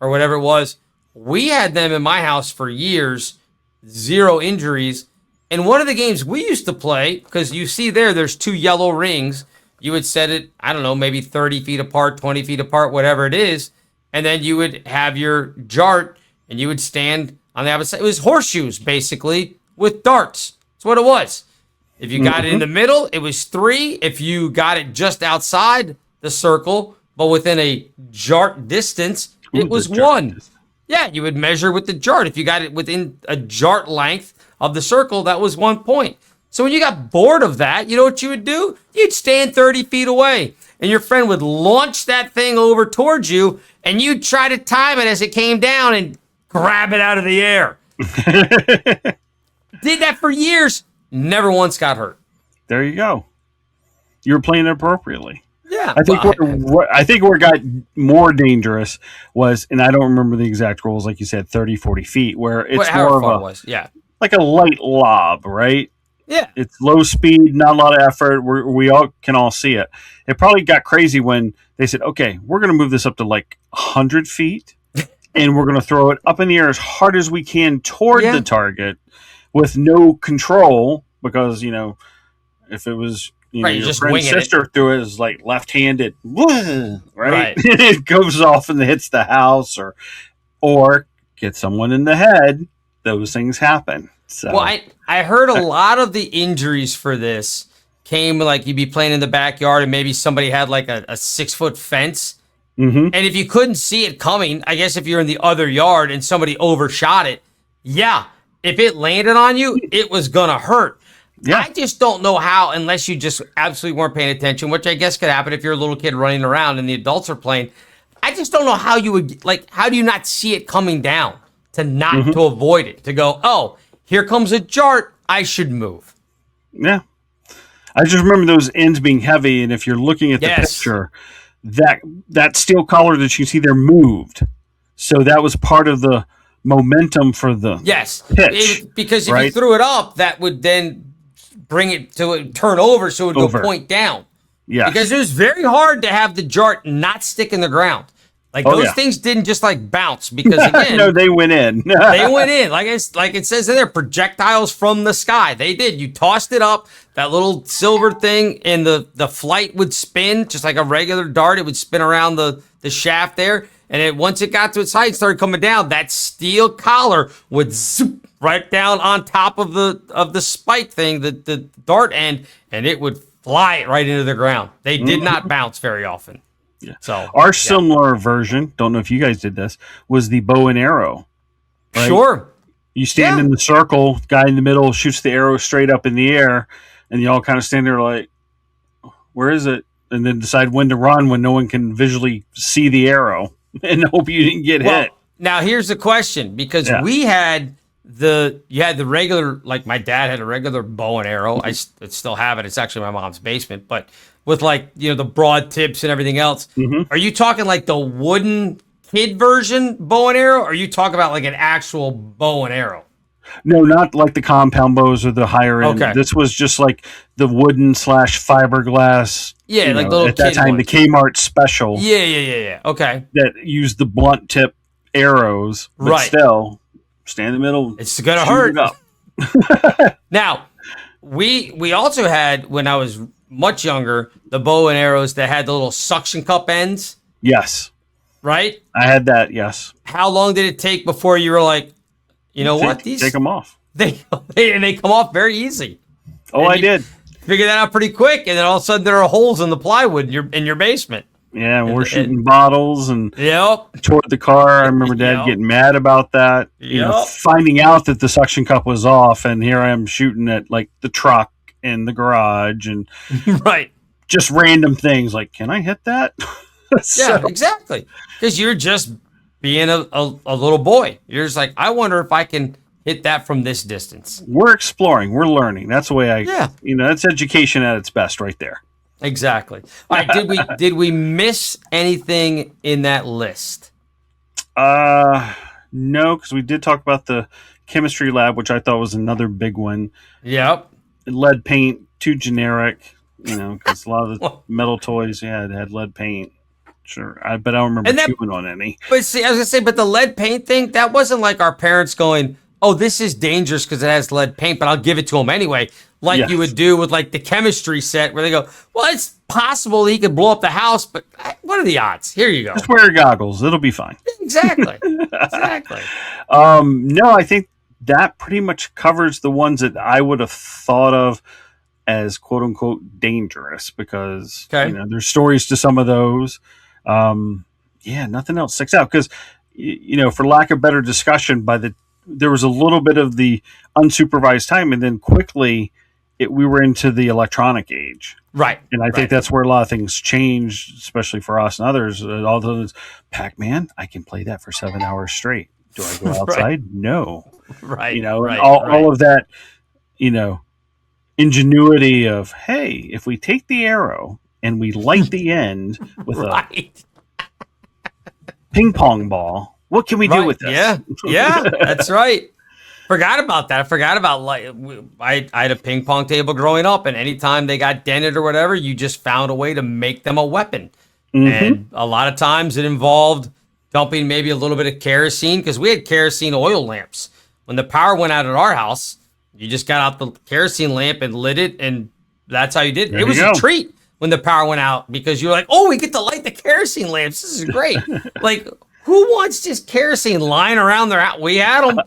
or whatever it was. We had them in my house for years, 0 injuries. And one of the games we used to play, because you see there's 2 yellow rings. You would set it, I don't know, maybe 30 feet apart, 20 feet apart, whatever it is. And then you would have your jart and you would stand on the opposite side. It was horseshoes, basically, with darts. That's what it was. If you got it in the middle, it was 3. If you got it just outside the circle, but within a jart distance, it was 1. Yeah, you would measure with the jart. If you got it within a jart length of the circle, that was 1 point. So when you got bored of that, you know what you would do? You'd stand 30 feet away, and your friend would launch that thing over towards you, and you'd try to time it as it came down and grab it out of the air. Did that for years. Never once got hurt. There you go. You were playing it appropriately. Yeah. I think where it got more dangerous was, and I don't remember the exact rules, like you said, 30, 40 feet, where it's more of like a light lob, right? Yeah. It's low speed, not a lot of effort. We all can all see it. It probably got crazy when they said, okay, we're going to move this up to like 100 feet, and we're going to throw it up in the air as hard as we can toward the target with no control, because, if it was, your friend's sister threw it as like left-handed, right? It goes off and hits the house or gets someone in the head. Those things happen. So. Well, I heard a lot of the injuries for this came like you'd be playing in the backyard and maybe somebody had like a 6-foot fence. And if you couldn't see it coming, I guess if you're in the other yard and somebody overshot it, if it landed on you, it was going to hurt. Yeah. I just don't know how, unless you just absolutely weren't paying attention, which I guess could happen if you're a little kid running around and the adults are playing. I just don't know how you would, how do you not see it coming down to not to avoid it, to go, oh, here comes a jart, I should move. Yeah. I just remember those ends being heavy, and if you're looking at the picture, that steel collar that you see there moved. So that was part of the momentum for the pitch. Because if you threw it up, that would then bring it to turn over, so it would go point down. Yeah. Because it was very hard to have the jart not stick in the ground. Like those things didn't just bounce, because again, no, they went in. They went in. Like it says in there, projectiles from the sky. They did. You tossed it up, that little silver thing, and the flight would spin just like a regular dart. It would spin around the shaft there, and once it got to its height, started coming down. That steel collar would zoop right down on top of the spike thing, the dart end, and it would fly it right into the ground. They did not bounce very often. Yeah. So our similar version, don't know if you guys did this, was the bow and arrow. Right? Sure. You stand in the circle, guy in the middle shoots the arrow straight up in the air, and you all kind of stand there like, where is it? And then decide when to run when no one can visually see the arrow and hope you didn't get hit. Now here's the question, because we had you had the regular, like my dad had a regular bow and arrow. I still have it. It's actually in my mom's basement, but with like, the broad tips and everything else. Are you talking like the wooden kid version bow and arrow? Or are you talking about like an actual bow and arrow? No, not like the compound bows or the higher end. Okay. This was just like the wooden / fiberglass. Yeah, like little at that kid time, ones. the Kmart special. Yeah. Okay. That used the blunt tip arrows, but Right. still stand in the middle. It's gonna shoot hurt. it up. Now, we also had, when I was much younger, the bow and arrows that had the little suction cup ends, Yes, right? I had that. Yes. How long did it take before you were like, you know what? These Take them off. they come off very easy. Oh, And I you did. Figure that out pretty quick, and then all of a sudden there are holes in the plywood in your basement. Yeah, we're shooting bottles and Yep. toward the car. I remember Dad Yep. getting mad about that. Yep. Finding out that the suction cup was off, and here I am shooting at like the truck in the garage and Right. just random things like, can I hit that? Yeah, exactly. Because you're just being a little boy. You're just like, I wonder if I can hit that from this distance. We're exploring. We're learning. That's the way Yeah. that's education at its best right there. Exactly. All right. Did we miss anything in that list? No, because we did talk about the chemistry lab, which I thought was another big one. Yep. Lead paint, too generic, because a lot of the metal toys, it had lead paint. Sure, but I don't remember chewing on any. But see, I was gonna say, but the lead paint thing, that wasn't like our parents going, "Oh, this is dangerous because it has lead paint, but I'll give it to him anyway." Like Yes. you would do with like the chemistry set, where they go, "Well, it's possible he could blow up the house, but what are the odds?" Here you go. Just wear your goggles; it'll be fine. Exactly. Exactly. No, I think that pretty much covers the ones that I would have thought of as "quote unquote" dangerous, because there's stories to some of those. Nothing else sticks out because for lack of better discussion, there was a little bit of the unsupervised time, and then quickly we were into the electronic age. Right. And I think that's where a lot of things changed, especially for us and others. All those Pac-Man, I can play that for 7 hours straight. Do I go outside? Right. No. Right. All of that, ingenuity of, hey, if we take the arrow and we light the end with a ping pong ball, what can we do with this? Yeah, that's right. Forgot about that. I forgot about I had a ping pong table growing up, and anytime they got dented or whatever, you just found a way to make them a weapon. And a lot of times it involved dumping maybe a little bit of kerosene, because we had kerosene oil lamps. When the power went out at our house, you just got out the kerosene lamp and lit it, and that's how you did it. There It was you go. a treat when the power went out, because you were like, oh, we get to light the kerosene lamps. This is great. Like, who wants just kerosene lying around their house? We had them.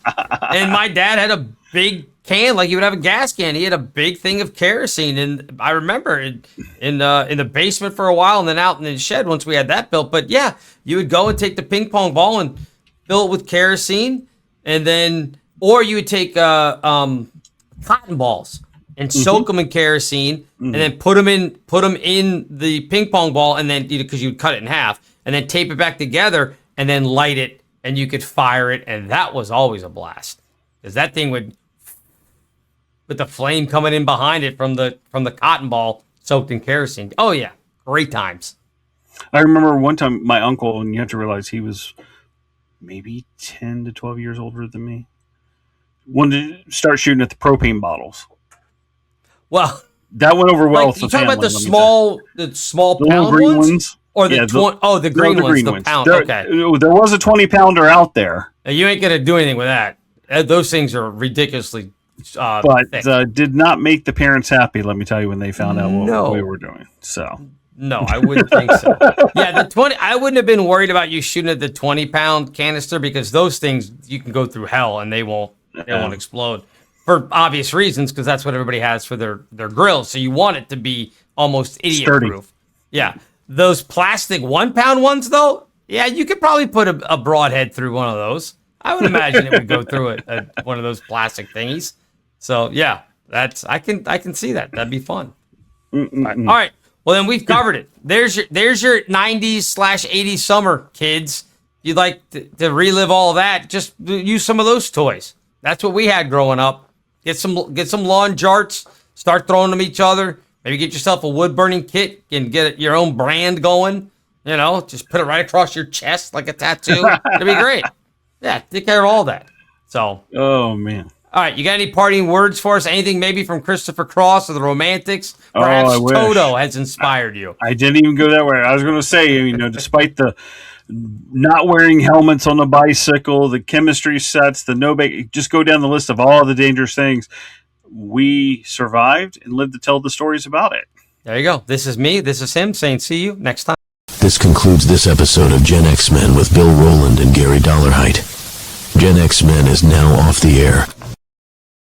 And my dad had a big can, like you would have a gas can. He had a big thing of kerosene. And I remember in the basement for a while, and then out in the shed once we had that built. But yeah, you would go and take the ping pong ball and fill it with kerosene. And then, or you would take cotton balls and soak them in kerosene, and then put them in the ping pong ball, and then because you'd cut it in half, and then tape it back together, and then light it, and you could fire it, and that was always a blast, because that thing would, with the flame coming in behind it from the cotton ball soaked in kerosene. Oh yeah, great times. I remember one time my uncle, and you have to realize he was maybe 10 to 12 years older than me, wanted to start shooting at the propane bottles. Well, that went over well like, with you the talking family. about the small The little pound green ones? ones? Or the Yeah, the green no, ones, the ones. pound. There was a 20-pounder out there. Now, you ain't gonna do anything with that. Those things are ridiculously But thick. did not make the parents happy, let me tell you, when they found out No. what we were doing. So No, I wouldn't think so. Yeah, the 20. I wouldn't have been worried about you shooting at the 20-pound canister, because those things you can go through hell and they won't explode for obvious reasons, because that's what everybody has for their grills. So you want it to be almost idiot-proof. Yeah, those plastic 1-pound ones though. Yeah, you could probably put a broadhead through one of those. I would imagine it would go through one of those plastic thingies. So yeah, I can see that. That'd be fun. All right. Well, then we've covered it. There's your 90s/80s summer, kids. You'd like to relive all of that, just use some of those toys. That's what we had growing up. Get some lawn jarts, start throwing them at each other. Maybe get yourself a wood burning kit and get your own brand going. You know, just put it right across your chest like a tattoo. It'd be great. Yeah, take care of all that. So. Oh, man. All right, you got any parting words for us? Anything maybe from Christopher Cross or the Romantics? Perhaps I wish. Toto has inspired you. I didn't even go that way. I was going to say, you know, despite the not wearing helmets on the bicycle, the chemistry sets, just go down the list of all the dangerous things. We survived and lived to tell the stories about it. There you go. This is me. This is him saying see you next time. This concludes this episode of Gen X Men with Bill Rowland and Gary Dollarhite. Gen X Men is now off the air.